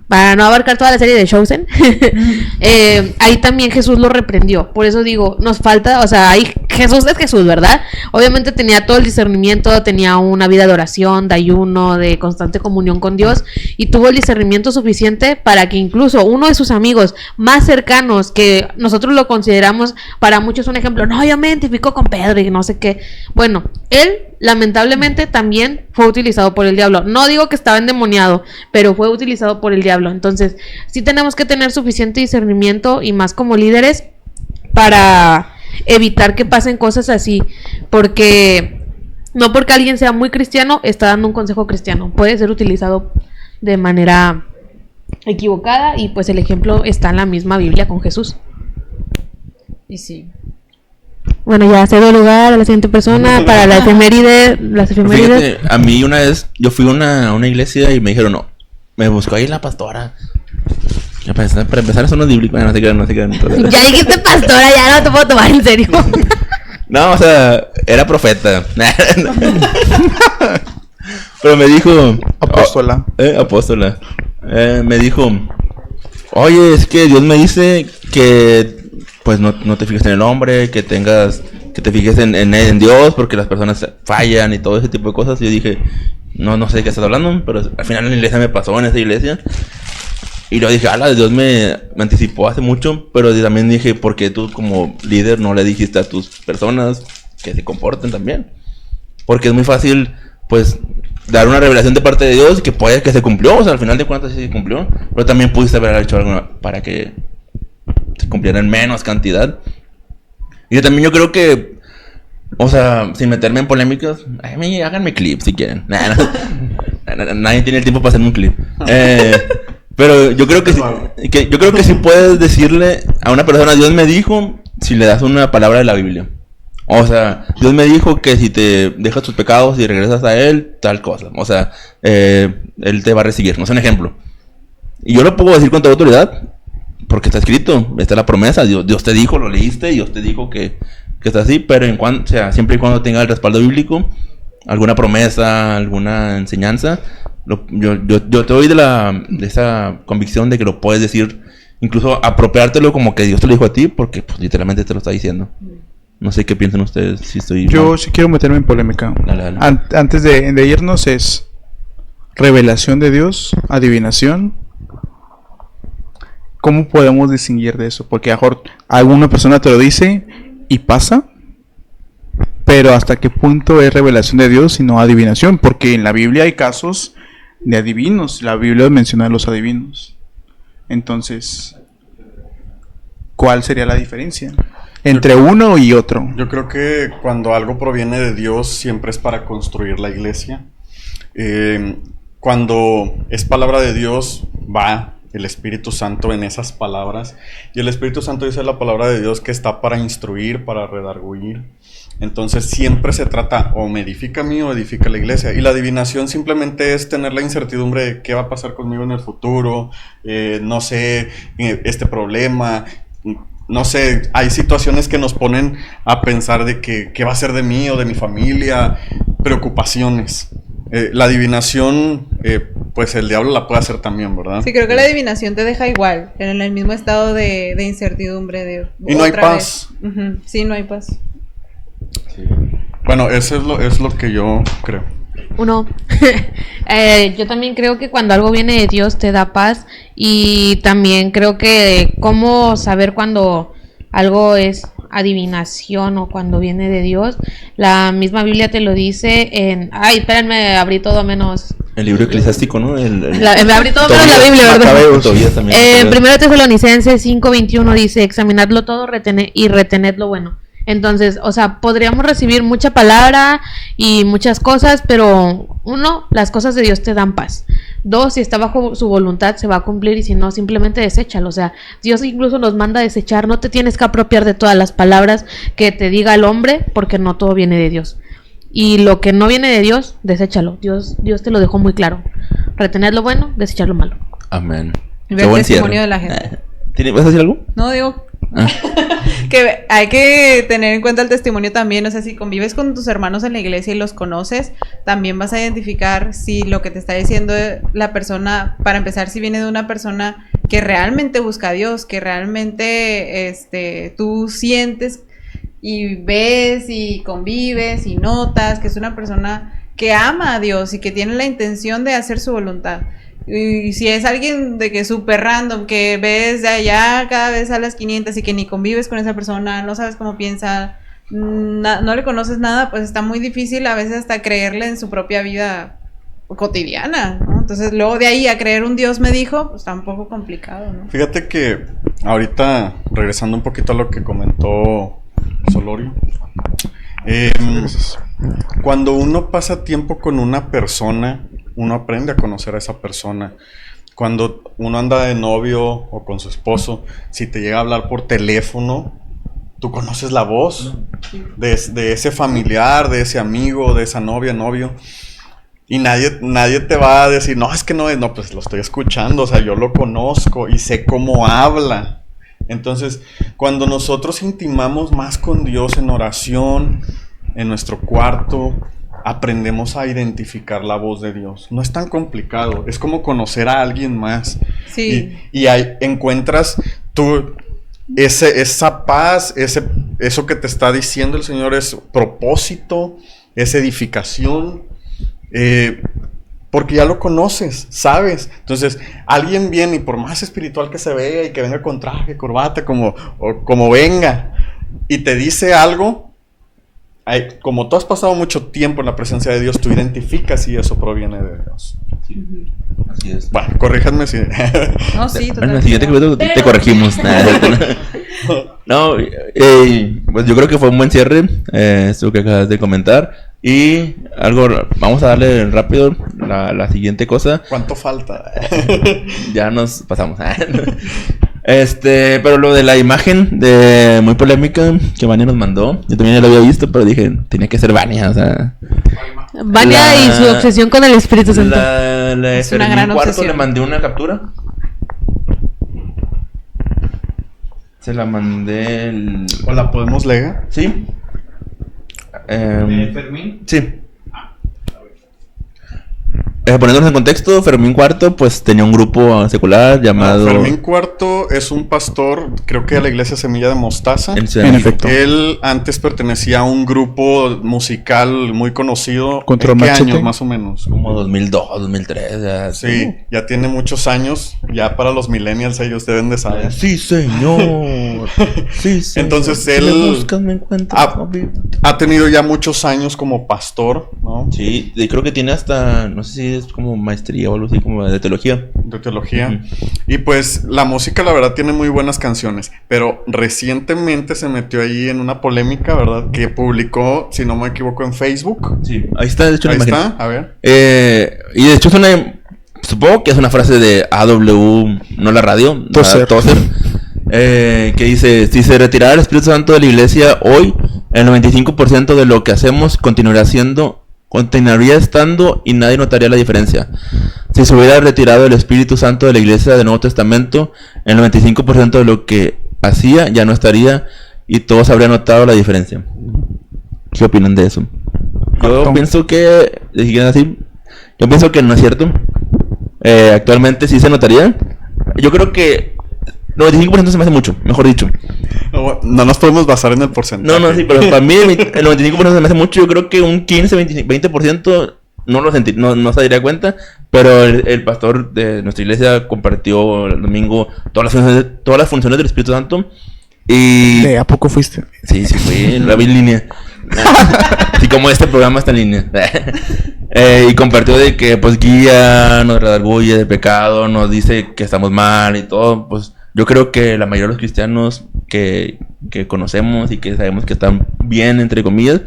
Speaker 5: para no abarcar toda la serie de Chosen, ahí también Jesús lo reprendió. Por eso digo, nos falta, o sea, ahí Jesús es Jesús, ¿verdad? Obviamente tenía todo el discernimiento, tenía una vida de oración, de ayuno, de constante comunión con Dios, y tuvo el discernimiento suficiente para que incluso uno de sus amigos más cercanos, que nosotros lo consideramos para muchos un ejemplo, no, yo me identifico con Pedro y no sé qué, bueno, él lamentablemente también fue utilizado por el diablo. No digo que estaba endemoniado, pero fue utilizado por el diablo. Entonces, sí tenemos que tener suficiente discernimiento, y más como líderes, para evitar que pasen cosas así, porque no porque alguien sea muy cristiano está dando un consejo cristiano, puede ser utilizado de manera equivocada, y pues el ejemplo está en la misma Biblia con Jesús.
Speaker 4: Y sí.
Speaker 5: Bueno, ya cedo lugar a la siguiente persona para la efeméride, las efemérides.
Speaker 2: Fíjate, a mí una vez yo fui a una iglesia y me dijeron, no, me buscó ahí la pastora. Ya para empezar eso no es bíblico, no sé qué, no sé qué.
Speaker 5: Ya dijiste pastora, ya no te puedo tomar en serio.
Speaker 2: No, o sea, era profeta. Pero me dijo...
Speaker 6: Apóstola.
Speaker 2: Apóstola. Me dijo, oye, es que Dios me dice que pues no te fijes en el hombre, que te fijes en Dios, porque las personas fallan y todo ese tipo de cosas. Y yo dije, no sé de qué estás hablando, pero al final en la iglesia me pasó, en esa iglesia. Y yo dije, Dios me anticipó hace mucho, pero también dije, ¿por qué tú como líder no le dijiste a tus personas que se comporten también? Porque es muy fácil, pues, dar una revelación de parte de Dios y que puede que se cumplió, o sea, al final de cuentas sí se cumplió, pero también pudiste haber hecho algo para que se cumpliera en menos cantidad. Y también yo creo que, o sea, sin meterme en polémicas, háganme clip si quieren. Nadie tiene el tiempo para hacerme un clip. Pero yo creo que sí puedes decirle a una persona, Dios me dijo, si le das una palabra de la Biblia. O sea, Dios me dijo que si te dejas tus pecados y regresas a Él, tal cosa. O sea, Él te va a recibir. No es un ejemplo. Y yo lo puedo decir con toda autoridad, porque está escrito, está la promesa. Dios te dijo, lo leíste, y Dios te dijo que está así. Pero o sea, siempre y cuando tenga el respaldo bíblico, alguna promesa, alguna enseñanza, yo te doy de esa convicción de que lo puedes decir, incluso apropiártelo como que Dios te lo dijo a ti, porque pues, literalmente te lo está diciendo. No sé qué piensan ustedes, si estoy
Speaker 6: Yo
Speaker 2: mal.
Speaker 6: sí quiero meterme en polémica.
Speaker 2: Dale.
Speaker 6: Antes de irnos, es revelación de Dios, adivinación. ¿Cómo podemos distinguir de eso? Porque a lo mejor alguna persona te lo dice y pasa, pero ¿hasta qué punto es revelación de Dios y no adivinación? Porque en la Biblia hay casos de adivinos. La Biblia menciona a los adivinos. Entonces, ¿cuál sería la diferencia entre uno y otro?
Speaker 3: Yo creo que cuando algo proviene de Dios siempre es para construir la iglesia. Cuando es palabra de Dios, va el Espíritu Santo en esas palabras. Y el Espíritu Santo dice la palabra de Dios que está para instruir, para redarguir. Entonces siempre se trata, o me edifica a mí o edifica a la iglesia. Y la adivinación simplemente es tener la incertidumbre de qué va a pasar conmigo en el futuro. No sé, este problema... No sé, hay situaciones que nos ponen a pensar de qué va a ser de mí o de mi familia, preocupaciones. La adivinación, pues el diablo la puede hacer también, ¿verdad?
Speaker 4: Sí, creo que la adivinación te deja igual, en el mismo estado de incertidumbre.
Speaker 3: Y no hay paz.
Speaker 4: Sí, no hay paz.
Speaker 2: Sí.
Speaker 3: Bueno, eso es lo que yo creo.
Speaker 5: Uno, yo también creo que cuando algo viene de Dios te da paz, y también creo que cómo saber cuando algo es adivinación o cuando viene de Dios. La misma Biblia te lo dice en... Ay, espérenme, abrí todo menos...
Speaker 2: El libro eclesiástico, ¿no?
Speaker 5: Me abrí todo menos la Biblia, ¿verdad? Primero Tesalonicenses 5:21 dice: examinadlo todo y retened lo bueno. Entonces, o sea, podríamos recibir mucha palabra y muchas cosas, pero uno, las cosas de Dios te dan paz. Dos, si está bajo su voluntad se va a cumplir, y si no, simplemente deséchalo. O sea, Dios incluso nos manda a desechar. No te tienes que apropiar de todas las palabras que te diga el hombre, porque no todo viene de Dios. Y lo que no viene de Dios, deséchalo. Dios te lo dejó muy claro. Retener lo bueno, desechar lo malo.
Speaker 2: Amén.
Speaker 4: Ver el testimonio de la gente.
Speaker 2: ¿Vas a decir algo?
Speaker 4: No, digo... que hay que tener en cuenta el testimonio también. O sea, si convives con tus hermanos en la iglesia y los conoces, también vas a identificar si lo que te está diciendo la persona, para empezar, si viene de una persona que realmente busca a Dios, que realmente tú sientes y ves y convives y notas que es una persona que ama a Dios y que tiene la intención de hacer su voluntad. Y si es alguien de que súper random, que ves de allá cada vez a las 500 y que ni convives con esa persona, no sabes cómo piensa, no le conoces nada, pues está muy difícil a veces hasta creerle en su propia vida cotidiana, ¿no? Entonces luego de ahí a creer un Dios me dijo, pues está un poco complicado, ¿no?
Speaker 3: Fíjate que ahorita, regresando un poquito a lo que comentó Solorio, cuando uno pasa tiempo con una persona, uno aprende a conocer a esa persona. Cuando uno anda de novio o con su esposo, si te llega a hablar por teléfono, tú conoces la voz de ese familiar, de ese amigo, de esa novia, novio. Y nadie te va a decir, no, es que no, pues lo estoy escuchando, o sea, yo lo conozco y sé cómo habla. Entonces, cuando nosotros intimamos más con Dios en oración, en nuestro cuarto, aprendemos a identificar la voz de Dios. No es tan complicado, es como conocer a alguien más.
Speaker 4: Sí.
Speaker 3: Y ahí encuentras tú esa paz, eso que te está diciendo el Señor es propósito, es edificación, porque ya lo conoces, sabes. Entonces, alguien viene y por más espiritual que se vea y que venga con traje, corbata, como venga, y te dice algo, como tú has pasado mucho tiempo en la presencia de Dios, tú identificas si eso proviene de Dios.
Speaker 2: Sí, así es.
Speaker 3: Bueno, corríjanme si...
Speaker 4: No, sí,
Speaker 2: En el siguiente capítulo te corregimos. No, pues yo creo que fue un buen cierre, esto que acabas de comentar. Y vamos a darle rápido la siguiente cosa.
Speaker 3: ¿Cuánto falta?
Speaker 2: Ya nos pasamos. Pero lo de la imagen muy polémica que Vania nos mandó, yo también ya lo había visto, pero dije, tenía que ser Vania, o sea.
Speaker 5: Vania y su obsesión con el Espíritu Santo.
Speaker 4: Es una gran obsesión.
Speaker 2: Le mandé una captura. Se la mandé
Speaker 3: ¿O la podemos leer?
Speaker 2: Sí.
Speaker 7: ¿De Fermín?
Speaker 2: Sí. Poniéndonos en contexto, Fermín IV pues tenía un grupo secular llamado...
Speaker 3: Fermín IV es un pastor, creo que de la iglesia Semilla de Mostaza.
Speaker 6: En efecto.
Speaker 3: Él antes pertenecía a un grupo musical muy conocido.
Speaker 6: Contra
Speaker 3: ¿En qué
Speaker 6: Machete?
Speaker 3: años más o menos?
Speaker 2: Como 2002, 2003. Ya,
Speaker 3: Sí, ya tiene muchos años. Ya para los millennials ellos deben de saber.
Speaker 2: Sí, señor. Sí, señor.
Speaker 3: Entonces
Speaker 2: Si
Speaker 3: él
Speaker 2: me buscas, me encuentras.
Speaker 3: ha tenido ya muchos años como pastor, ¿no?
Speaker 2: Sí, y creo que tiene hasta, no sé si es como maestría o algo así, como de teología.
Speaker 3: De teología. Y pues la música la verdad tiene muy buenas canciones, pero recientemente se metió ahí en una polémica, ¿verdad? Que publicó, si no me equivoco, en Facebook.
Speaker 2: Sí, ahí está, de hecho, la
Speaker 3: Ahí
Speaker 2: imagen.
Speaker 3: está, a ver.
Speaker 2: Y de hecho es supongo que es una frase de AW, no la radio,
Speaker 6: Tozer.
Speaker 2: Que dice: si se retirara el Espíritu Santo de la iglesia hoy, el 95% de lo que hacemos continuaría estando y nadie notaría la diferencia. Si se hubiera retirado el Espíritu Santo de la iglesia del Nuevo Testamento, el 95% de lo que hacía ya no estaría y todos habrían notado la diferencia. ¿Qué opinan de eso? Yo
Speaker 6: Correcto.
Speaker 2: pienso que, así, Yo pienso que no es cierto. Actualmente sí se notaría. Yo creo que 95% se me hace mucho, mejor dicho.
Speaker 3: No nos podemos basar en el porcentaje.
Speaker 2: No, sí, pero para mí el 95% se me hace mucho. Yo creo que un 15-20% no lo sentí, no se daría cuenta. Pero el pastor de nuestra iglesia compartió el domingo todas las funciones del Espíritu Santo. Y...
Speaker 6: ¿A poco fuiste?
Speaker 2: Sí, fui, la vi en línea. Así como este programa está en línea. Y compartió de que pues guía, nos redarguye de pecado, nos dice que estamos mal y todo. Pues yo creo que la mayoría de los cristianos que conocemos y que sabemos que están bien, entre comillas,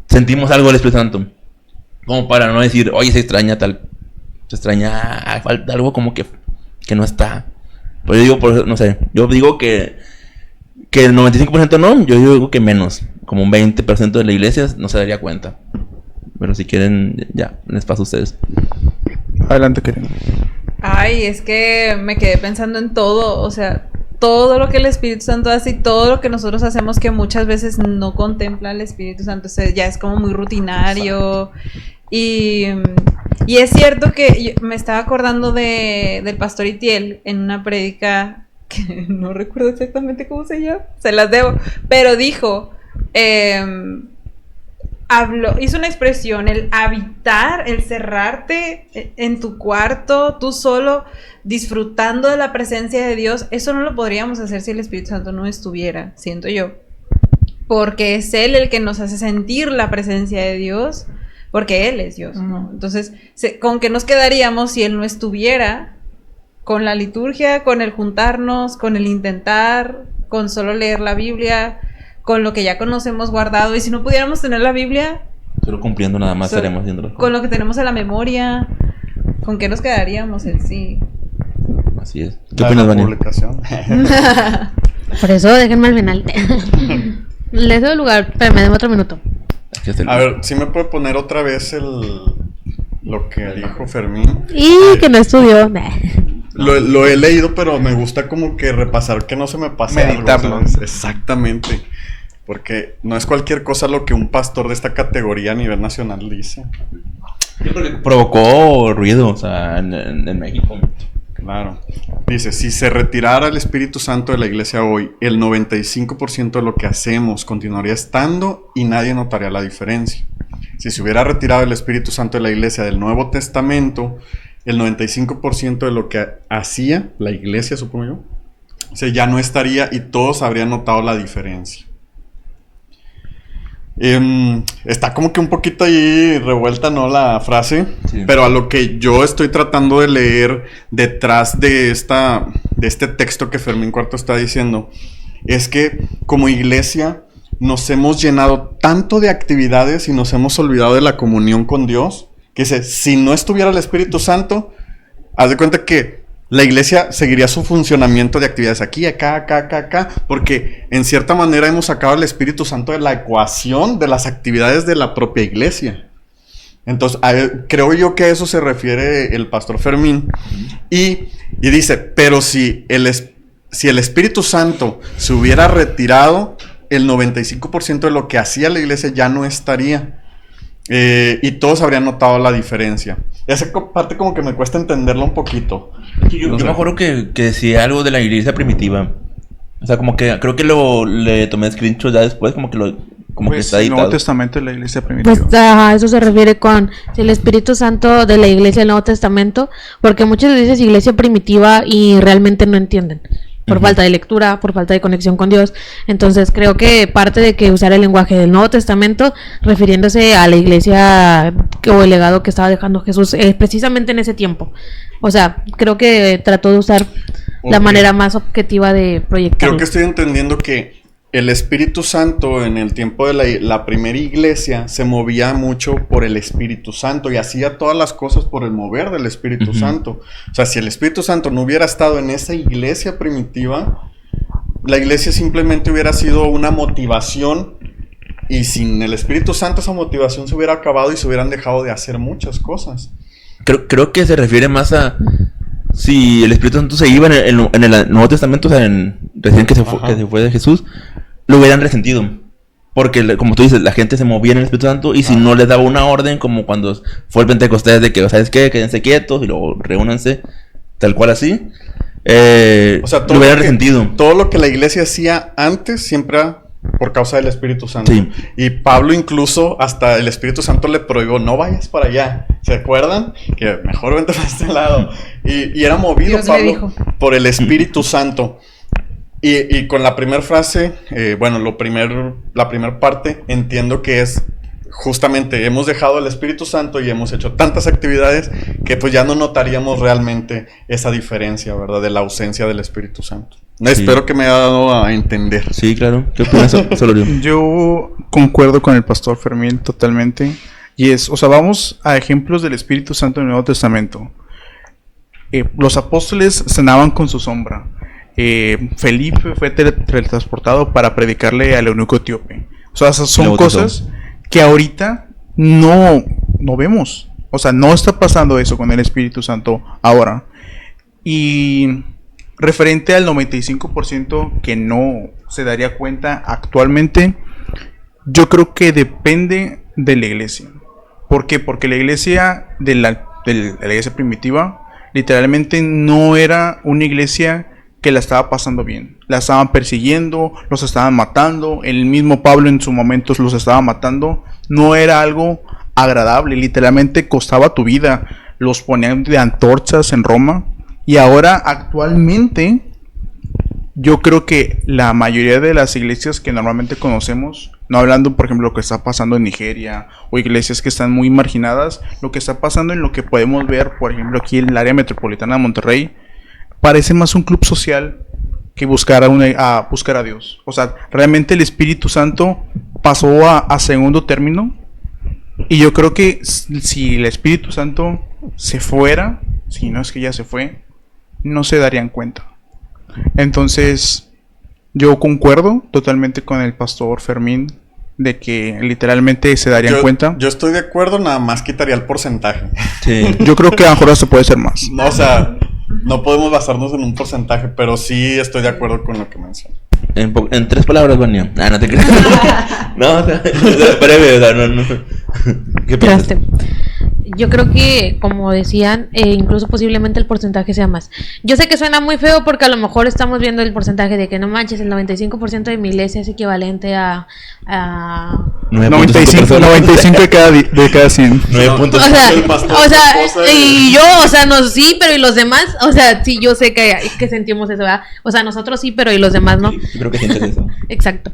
Speaker 2: sentimos algo del Espíritu Santo. Como para no decir, oye, se extraña, falta algo como que no está. Pues yo digo, no sé, yo digo que el 95% no, yo digo que menos, como un 20% de la iglesia no se daría cuenta. Pero si quieren, ya, les paso a ustedes.
Speaker 6: Adelante, Karen.
Speaker 4: Ay, es que me quedé pensando en todo, o sea, todo lo que el Espíritu Santo hace y todo lo que nosotros hacemos que muchas veces no contempla el Espíritu Santo, o sea, ya es como muy rutinario. Y es cierto que me estaba acordando del pastor Itiel en una prédica que no recuerdo exactamente cómo se llama, se las debo, pero dijo, hizo una expresión, el habitar, el cerrarte en tu cuarto, tú solo, disfrutando de la presencia de Dios. Eso no lo podríamos hacer si el Espíritu Santo no estuviera, siento yo, porque es Él el que nos hace sentir la presencia de Dios, porque Él es Dios, ¿no? Entonces, ¿con qué nos quedaríamos si Él no estuviera? Con la liturgia, con el juntarnos, con el intentar, con solo leer la Biblia, con lo que ya conocemos guardado. Y si no pudiéramos tener la Biblia,
Speaker 2: solo cumpliendo nada más estaremos haciendo las cosas.
Speaker 4: Con lo que tenemos en la memoria, ¿con qué nos quedaríamos en sí?
Speaker 2: Así es. ¿Qué opinas, Vania?
Speaker 5: Por eso déjenme al final. Les doy el lugar, espérame, dame otro minuto.
Speaker 3: A ver, ¿sí me puede poner otra vez lo que dijo Fermín?
Speaker 5: Y que no estudió.
Speaker 3: Lo he leído, pero me gusta como que repasar que no se me pase
Speaker 6: meditarlo.
Speaker 3: algo, ¿sabes? Exactamente. Porque no es cualquier cosa lo que un pastor de esta categoría a nivel nacional dice.
Speaker 2: Yo creo que provocó ruido, o sea, en México.
Speaker 3: Claro. Dice, si se retirara el Espíritu Santo de la iglesia hoy, el 95% de lo que hacemos continuaría estando y nadie notaría la diferencia. Si se hubiera retirado el Espíritu Santo de la iglesia del Nuevo Testamento, el 95% de lo que hacía la iglesia, supongo yo, o sea, ya no estaría y todos habrían notado la diferencia. Está como que un poquito ahí revuelta, ¿no? La frase, sí. Pero a lo que yo estoy tratando de leer detrás de este texto que Fermín Cuarto está diciendo, es que como iglesia nos hemos llenado tanto de actividades y nos hemos olvidado de la comunión con Dios, que si no estuviera el Espíritu Santo, haz de cuenta que la iglesia seguiría su funcionamiento de actividades aquí, acá, porque en cierta manera hemos sacado al Espíritu Santo de la ecuación de las actividades de la propia iglesia. Entonces, creo yo que a eso se refiere el pastor Fermín. Y dice, pero si el Espíritu Santo se hubiera retirado, el 95% de lo que hacía la iglesia ya no estaría. Y todos habrían notado la diferencia. Esa parte como que me cuesta entenderlo un poquito.
Speaker 2: Yo me acuerdo que decía algo de la iglesia primitiva. O sea, como que creo que le tomé screenshot ya después, como que
Speaker 6: pues,
Speaker 2: que está editado.
Speaker 6: El Nuevo Testamento de la iglesia primitiva.
Speaker 5: Pues eso se refiere con el Espíritu Santo de la iglesia del Nuevo Testamento, porque muchas veces iglesia primitiva y realmente no entienden. Por falta de lectura, por falta de conexión con Dios. Entonces creo que parte de que usar el lenguaje del Nuevo Testamento refiriéndose a la iglesia o el legado que estaba dejando Jesús precisamente en ese tiempo. O sea, creo que trató de usar la manera más objetiva de proyectarlo.
Speaker 3: Creo que estoy entendiendo que el Espíritu Santo en el tiempo de la primera iglesia se movía mucho por el Espíritu Santo y hacía todas las cosas por el mover del Espíritu Santo. O sea, si el Espíritu Santo no hubiera estado en esa iglesia primitiva, la iglesia simplemente hubiera sido una motivación y sin el Espíritu Santo esa motivación se hubiera acabado y se hubieran dejado de hacer muchas cosas.
Speaker 2: Creo que se refiere más a si el Espíritu Santo se iba en el Nuevo Testamento, o sea, recién que se fue de Jesús, lo hubieran resentido. Porque, como tú dices, la gente se movía en el Espíritu Santo y si no les daba una orden, como cuando fue el Pentecostés de que, ¿sabes qué? Quédense quietos y luego reúnanse, tal cual así.
Speaker 3: O sea,
Speaker 2: lo hubiera resentido.
Speaker 3: Todo lo que la iglesia hacía antes siempre era por causa del Espíritu Santo.
Speaker 2: Sí.
Speaker 3: Y Pablo incluso hasta el Espíritu Santo le prohibió, no vayas para allá. ¿Se acuerdan? Que mejor vente para este lado. Y era movido
Speaker 4: Dios le
Speaker 3: Pablo
Speaker 4: dijo.
Speaker 3: por el Espíritu Santo. Y con la primera frase, la primera parte, entiendo que es justamente hemos dejado el Espíritu Santo y hemos hecho tantas actividades que pues ya no notaríamos realmente esa diferencia, ¿verdad? De la ausencia del Espíritu Santo.
Speaker 2: Sí.
Speaker 3: Espero que me haya dado a entender.
Speaker 2: Sí, claro. ¿Qué opinas, Solorio?
Speaker 6: Yo concuerdo con el pastor Fermín totalmente. Y vamos a ejemplos del Espíritu Santo en el Nuevo Testamento. Los apóstoles cenaban con su sombra. Felipe fue teletransportado para predicarle al eunuco etíope. Esas son cosas que ahorita no vemos. O sea, no está pasando eso con el Espíritu Santo ahora. Y referente al 95% que no se daría cuenta actualmente, yo creo que depende de la iglesia. ¿Por qué? Porque la iglesia de la iglesia primitiva literalmente no era una iglesia que la estaba pasando bien. La estaban persiguiendo, los estaban matando. El mismo Pablo en su momento los estaba matando. No era algo agradable, literalmente costaba tu vida. Los ponían de antorchas en Roma. Y ahora actualmente yo creo que la mayoría de las iglesias que normalmente conocemos, no hablando por ejemplo lo que está pasando en Nigeria o iglesias que están muy marginadas, lo que está pasando en lo que podemos ver por ejemplo aquí en el área metropolitana de Monterrey, parece más un club social que buscar a Dios. O sea, realmente el Espíritu Santo pasó a segundo término. Y yo creo que si el Espíritu Santo se fuera, si no es que ya se fue, no se darían cuenta. Entonces, yo concuerdo totalmente con el pastor Fermín de que literalmente se darían cuenta.
Speaker 3: Yo estoy de acuerdo, nada más quitaría el porcentaje.
Speaker 2: Sí.
Speaker 6: Yo creo que a lo mejor hasta puede ser más.
Speaker 3: No, o sea, no podemos basarnos en un porcentaje, pero sí estoy de acuerdo con lo que mencionas.
Speaker 2: En 3 palabras, Vania. No te creas. No, o sea, breve, o sea, no. ¿Qué piensas?
Speaker 5: Yo creo que, como decían, incluso posiblemente el porcentaje sea más. Yo sé que suena muy feo porque a lo mejor estamos viendo el porcentaje de que no manches, el 95% de mi iglesia es equivalente a
Speaker 6: 95 de cada 100.
Speaker 2: 9 puntos.
Speaker 5: Sí, pero ¿y los demás? O sea, sí, yo sé que sentimos eso, ¿verdad? O sea, nosotros sí, pero ¿y los demás no?
Speaker 2: Yo creo que sienten eso.
Speaker 5: Exacto.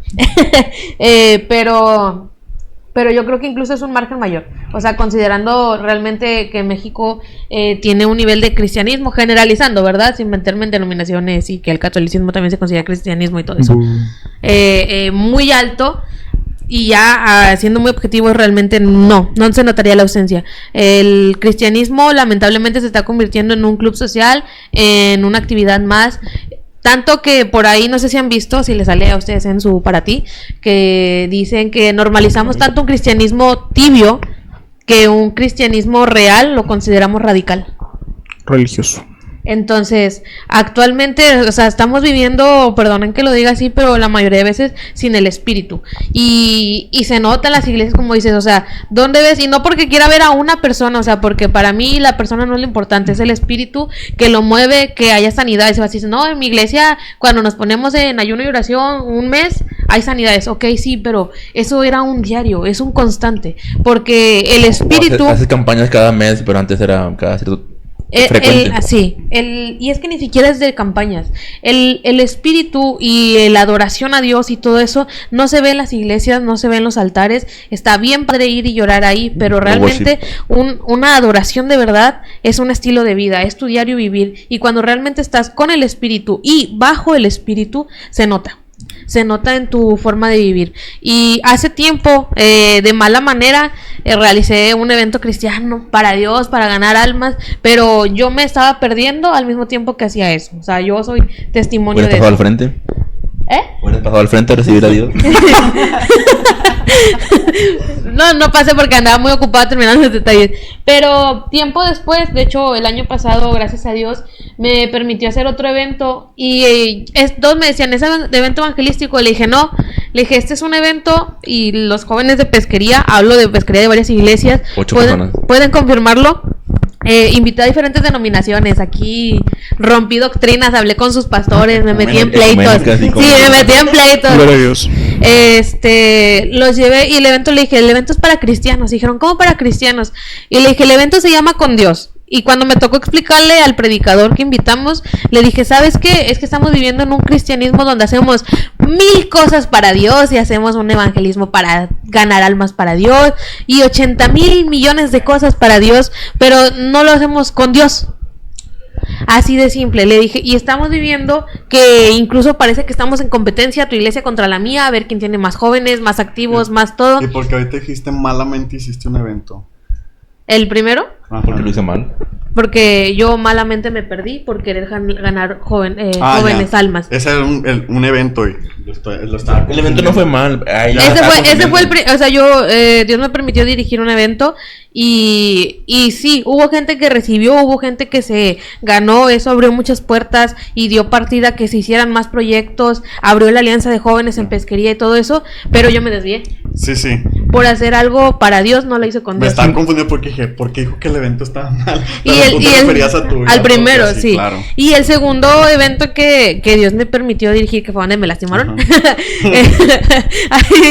Speaker 5: Pero yo creo que incluso es un margen mayor. O sea, considerando realmente que México tiene un nivel de cristianismo, generalizando, ¿verdad? Sin meterme en denominaciones y que el catolicismo también se considera cristianismo y todo eso. Muy alto. Y ya siendo muy objetivos, realmente no se notaría la ausencia. El cristianismo lamentablemente se está convirtiendo en un club social, en una actividad más. Tanto que por ahí, no sé si han visto, si les sale a ustedes en su para ti, que dicen que normalizamos tanto un cristianismo tibio que un cristianismo real lo consideramos radical.
Speaker 6: Religioso.
Speaker 5: Entonces, actualmente, o sea, estamos viviendo, perdonen que lo diga así, pero la mayoría de veces sin el espíritu. Y se nota en las iglesias, como dices, o sea, ¿dónde ves? Y no porque quiera ver a una persona, o sea, porque para mí la persona no es lo importante, es el espíritu que lo mueve, que haya sanidad. Y se va a decir, no, en mi iglesia, cuando nos ponemos en ayuno y oración un mes, hay sanidades. Ok, sí, pero eso era un diario, es un constante. Porque el espíritu...
Speaker 2: Hace campañas cada mes, pero antes era cada cierto...
Speaker 5: y es que ni siquiera es de campañas. El espíritu y la adoración a Dios y todo eso no se ve en las iglesias, no se ve en los altares. Está bien padre ir y llorar ahí, pero realmente una adoración de verdad es un estilo de vida, es tu diario vivir. Y cuando realmente estás con el espíritu y bajo el espíritu, se nota en tu forma de vivir. Y hace tiempo, de mala manera, realicé un evento cristiano para Dios, para ganar almas, pero yo me estaba perdiendo al mismo tiempo que hacía eso. O sea, yo soy testimonio de eso.
Speaker 2: ¿Hubieras pasado al frente? ¿Hubieras pasado al frente a recibir a Dios?
Speaker 5: No pasé porque andaba muy ocupada terminando los detalles. Pero tiempo después, de hecho el año pasado, gracias a Dios, me permitió hacer otro evento y todos me decían, ¿es evento evangelístico? Le dije, no, le dije, este es un evento y los jóvenes de pesquería, hablo de pesquería de varias iglesias,
Speaker 2: 8 personas.
Speaker 5: pueden confirmarlo. Invité a diferentes denominaciones, aquí rompí doctrinas, hablé con sus pastores, me metí en pleitos. Sí, me metí en pleitos.
Speaker 6: Gloria a Dios.
Speaker 5: Los llevé y el evento le dije, el evento es para cristianos. Y dijeron, ¿cómo para cristianos? Y le dije, el evento se llama Con Dios. Y cuando me tocó explicarle al predicador que invitamos, le dije, ¿sabes qué? Es que estamos viviendo en un cristianismo donde hacemos 1000 cosas para Dios y hacemos un evangelismo para ganar almas para Dios y 80,000 millones de cosas para Dios, pero no lo hacemos con Dios. Así de simple, le dije, y estamos viviendo que incluso parece que estamos en competencia, tu iglesia contra la mía, a ver quién tiene más jóvenes, más activos, más todo.
Speaker 3: Y porque ahorita dijiste malamente hiciste un evento.
Speaker 5: ¿El primero?
Speaker 3: Ajá.
Speaker 2: Porque lo hice mal.
Speaker 5: Porque yo malamente me perdí por querer ganar jóvenes almas.
Speaker 3: Ese era un evento y lo estaba
Speaker 2: El evento no fue mal. Ay,
Speaker 5: Ese fue o sea, Dios me permitió dirigir un evento y sí, hubo gente que recibió, hubo gente que se ganó, eso abrió muchas puertas y dio partida a que se hicieran más proyectos, abrió la alianza de jóvenes en pesquería y todo eso, pero yo me desvié.
Speaker 3: Sí.
Speaker 5: Por hacer algo para Dios, no lo hice con
Speaker 3: Me
Speaker 5: Dios.
Speaker 3: estaba confundiendo porque dije, ¿por qué dijo que el evento estaba mal?
Speaker 5: Al primero, sí.
Speaker 3: Claro.
Speaker 5: Y el segundo evento que Dios me permitió dirigir, que fue donde me lastimaron. Y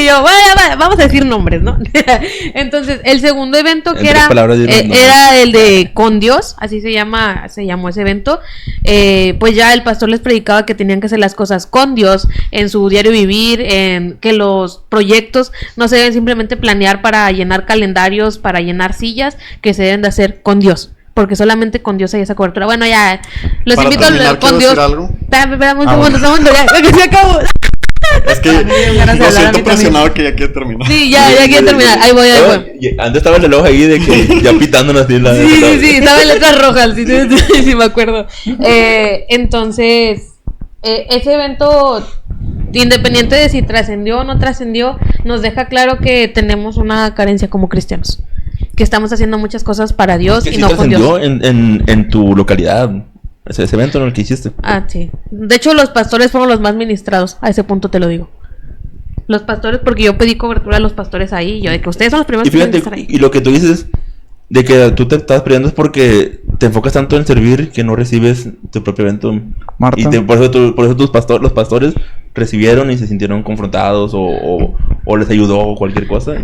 Speaker 5: yo, bueno, vamos a decir nombres, ¿no? Entonces, el segundo evento que era el de Con Dios, así se llamó ese evento. Pues ya el pastor les predicaba que tenían que hacer las cosas con Dios en su diario vivir, en que los proyectos no se deben simplemente planear para llenar calendarios, para llenar sillas, que se deben de hacer con Dios, porque solamente con Dios hay esa cobertura. Bueno, ya los
Speaker 3: Para
Speaker 5: invito
Speaker 3: terminar,
Speaker 5: con Dios.
Speaker 3: Espérame
Speaker 5: Un segundo, ya que se acabó.
Speaker 3: Es que lo siento presionado que ya quiere terminar.
Speaker 5: Sí, ya quiero terminar. Ahí voy.
Speaker 2: Antes estaba el reloj ahí de que ya pitándonos así.
Speaker 5: Sí, estaba en letras rojas, sí, me acuerdo. Entonces, ese evento, independiente de si trascendió o no trascendió, nos deja claro que tenemos una carencia como cristianos, que estamos haciendo muchas cosas para Dios y no con Dios.
Speaker 2: En tu localidad, ese evento en el que hiciste.
Speaker 5: Sí. De hecho, los pastores fueron los más ministrados, a ese punto te lo digo. Los pastores, porque yo pedí cobertura a los pastores ahí, yo de que ustedes son los primeros
Speaker 2: y fíjate,
Speaker 5: que estar ahí.
Speaker 2: Y lo que tú dices de que tú te estás perdiendo es porque te enfocas tanto en servir que no recibes tu propio evento.
Speaker 6: Marta.
Speaker 2: Y por eso los pastores recibieron y se sintieron confrontados o les ayudó o cualquier cosa.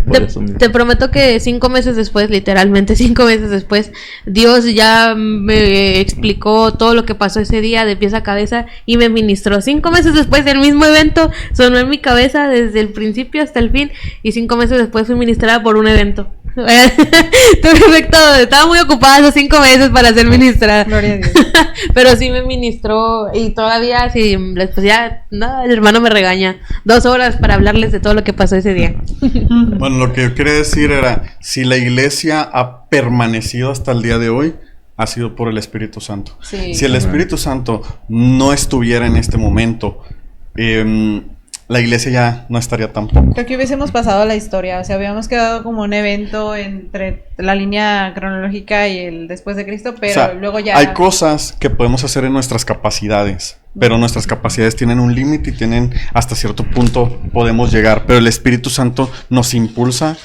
Speaker 5: Te prometo que 5 meses después, literalmente 5 meses después, Dios ya me explicó todo lo que pasó ese día de pies a cabeza y me ministró. 5 meses después del mismo evento sonó en mi cabeza desde el principio hasta el fin y 5 meses después fui ministrada por un evento. Perfecto, estaba muy ocupada esos 5 meses para ser ministrada.
Speaker 4: Gloria a Dios.
Speaker 5: Pero sí me ministró y todavía sí, pues ya, no, el hermano me regaña. 2 horas para hablarles de todo lo que pasó ese día.
Speaker 3: Bueno, lo que yo quería decir era, si la iglesia ha permanecido hasta el día de hoy, ha sido por el Espíritu Santo.
Speaker 4: Sí.
Speaker 3: Si el Espíritu Santo no estuviera en este momento, la iglesia ya no estaría tampoco.
Speaker 4: Creo que hubiésemos pasado a la historia, o sea, habíamos quedado como un evento entre la línea cronológica y el después de Cristo, pero
Speaker 3: O sea,
Speaker 4: luego ya...
Speaker 3: hay cosas que podemos hacer en nuestras capacidades, pero nuestras capacidades tienen un límite y tienen hasta cierto punto podemos llegar, pero el Espíritu Santo nos impulsa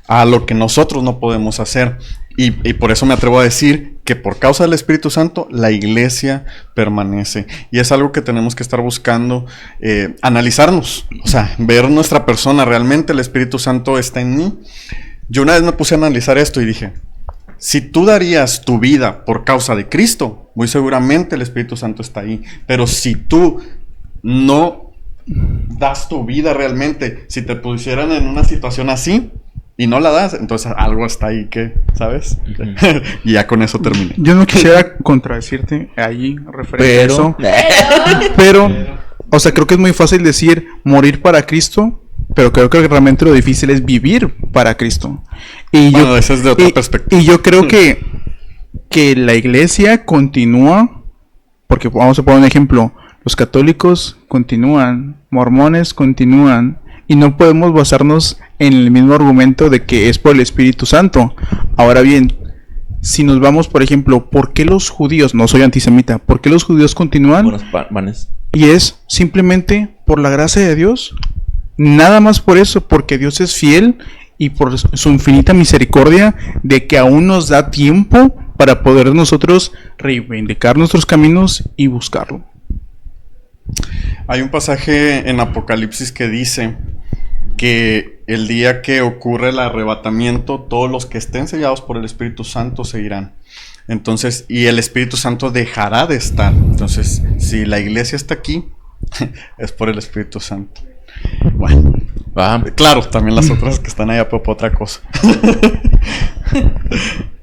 Speaker 3: a lo que nosotros no podemos hacer. Y por eso me atrevo a decir que por causa del Espíritu Santo, la iglesia permanece. Y es algo que tenemos que estar buscando, analizarnos. O sea, ver nuestra persona. ¿Realmente el Espíritu Santo está en mí? Yo una vez me puse a analizar esto y dije, si tú darías tu vida por causa de Cristo, muy seguramente el Espíritu Santo está ahí. Pero si tú no das tu vida realmente, si te pusieran en una situación así, y no la das, entonces algo está ahí que, ¿sabes? Y ya con eso terminé.
Speaker 6: Yo no quisiera contradecirte ahí referente a eso. Pero, o sea, creo que es muy fácil decir morir para Cristo, pero creo que realmente lo difícil es vivir para Cristo. Y
Speaker 3: bueno, eso es de otra perspectiva.
Speaker 6: Y yo creo que la iglesia continúa, porque vamos a poner un ejemplo, los católicos continúan, mormones continúan, y no podemos basarnos en el mismo argumento de que es por el Espíritu Santo. Ahora bien, si nos vamos, por ejemplo, ¿por qué los judíos, no soy antisemita, por qué los judíos continúan?
Speaker 2: Buenos panes.
Speaker 6: Y es simplemente por la gracia de Dios. Nada más por eso, porque Dios es fiel y por su infinita misericordia de que aún nos da tiempo para poder nosotros reivindicar nuestros caminos y buscarlo.
Speaker 3: Hay un pasaje en Apocalipsis que dice que el día que ocurre el arrebatamiento, todos los que estén sellados por el Espíritu Santo se irán. Entonces, y el Espíritu Santo dejará de estar. Entonces, si la iglesia está aquí, es por el Espíritu Santo. Bueno, claro, también las otras que están allá por otra cosa.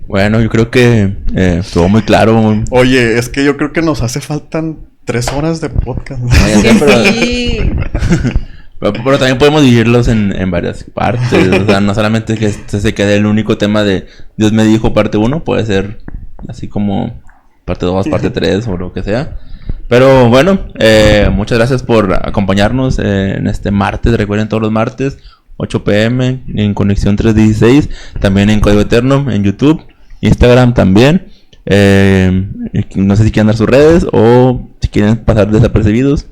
Speaker 2: Bueno, yo creo que estuvo muy claro.
Speaker 3: Oye, es que yo creo que nos hace faltan 3 horas de podcast.
Speaker 4: Sí.
Speaker 2: Pero también podemos dividirlos en varias partes. O sea, no solamente que este se quede el único tema de Dios me dijo parte 1, puede ser así como parte 2, parte 3 o lo que sea. Pero bueno, muchas gracias por acompañarnos en este martes. Recuerden, todos los martes 8 p.m. en Conexión 316, también en Código Eterno, en YouTube, Instagram también. No sé si quieren dar sus redes o si quieren pasar desapercibidos,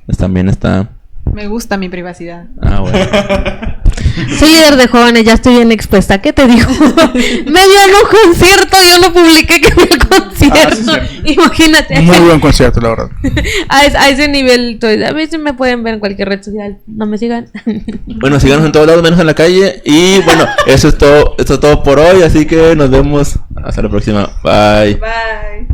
Speaker 2: pues también está.
Speaker 4: Me gusta mi privacidad.
Speaker 2: Ah, bueno.
Speaker 5: Soy líder de jóvenes, ya estoy bien expuesta. ¿Qué te digo? Me dio en un concierto, yo lo publiqué que fue el concierto. Imagínate.
Speaker 6: Muy buen concierto, la verdad.
Speaker 5: A ese nivel, a mí sí me pueden ver en cualquier red social. No me sigan.
Speaker 2: Bueno, síganos en todos lados, menos en la calle. Y bueno, eso es todo por hoy. Así que nos vemos hasta la próxima. Bye.
Speaker 4: Bye.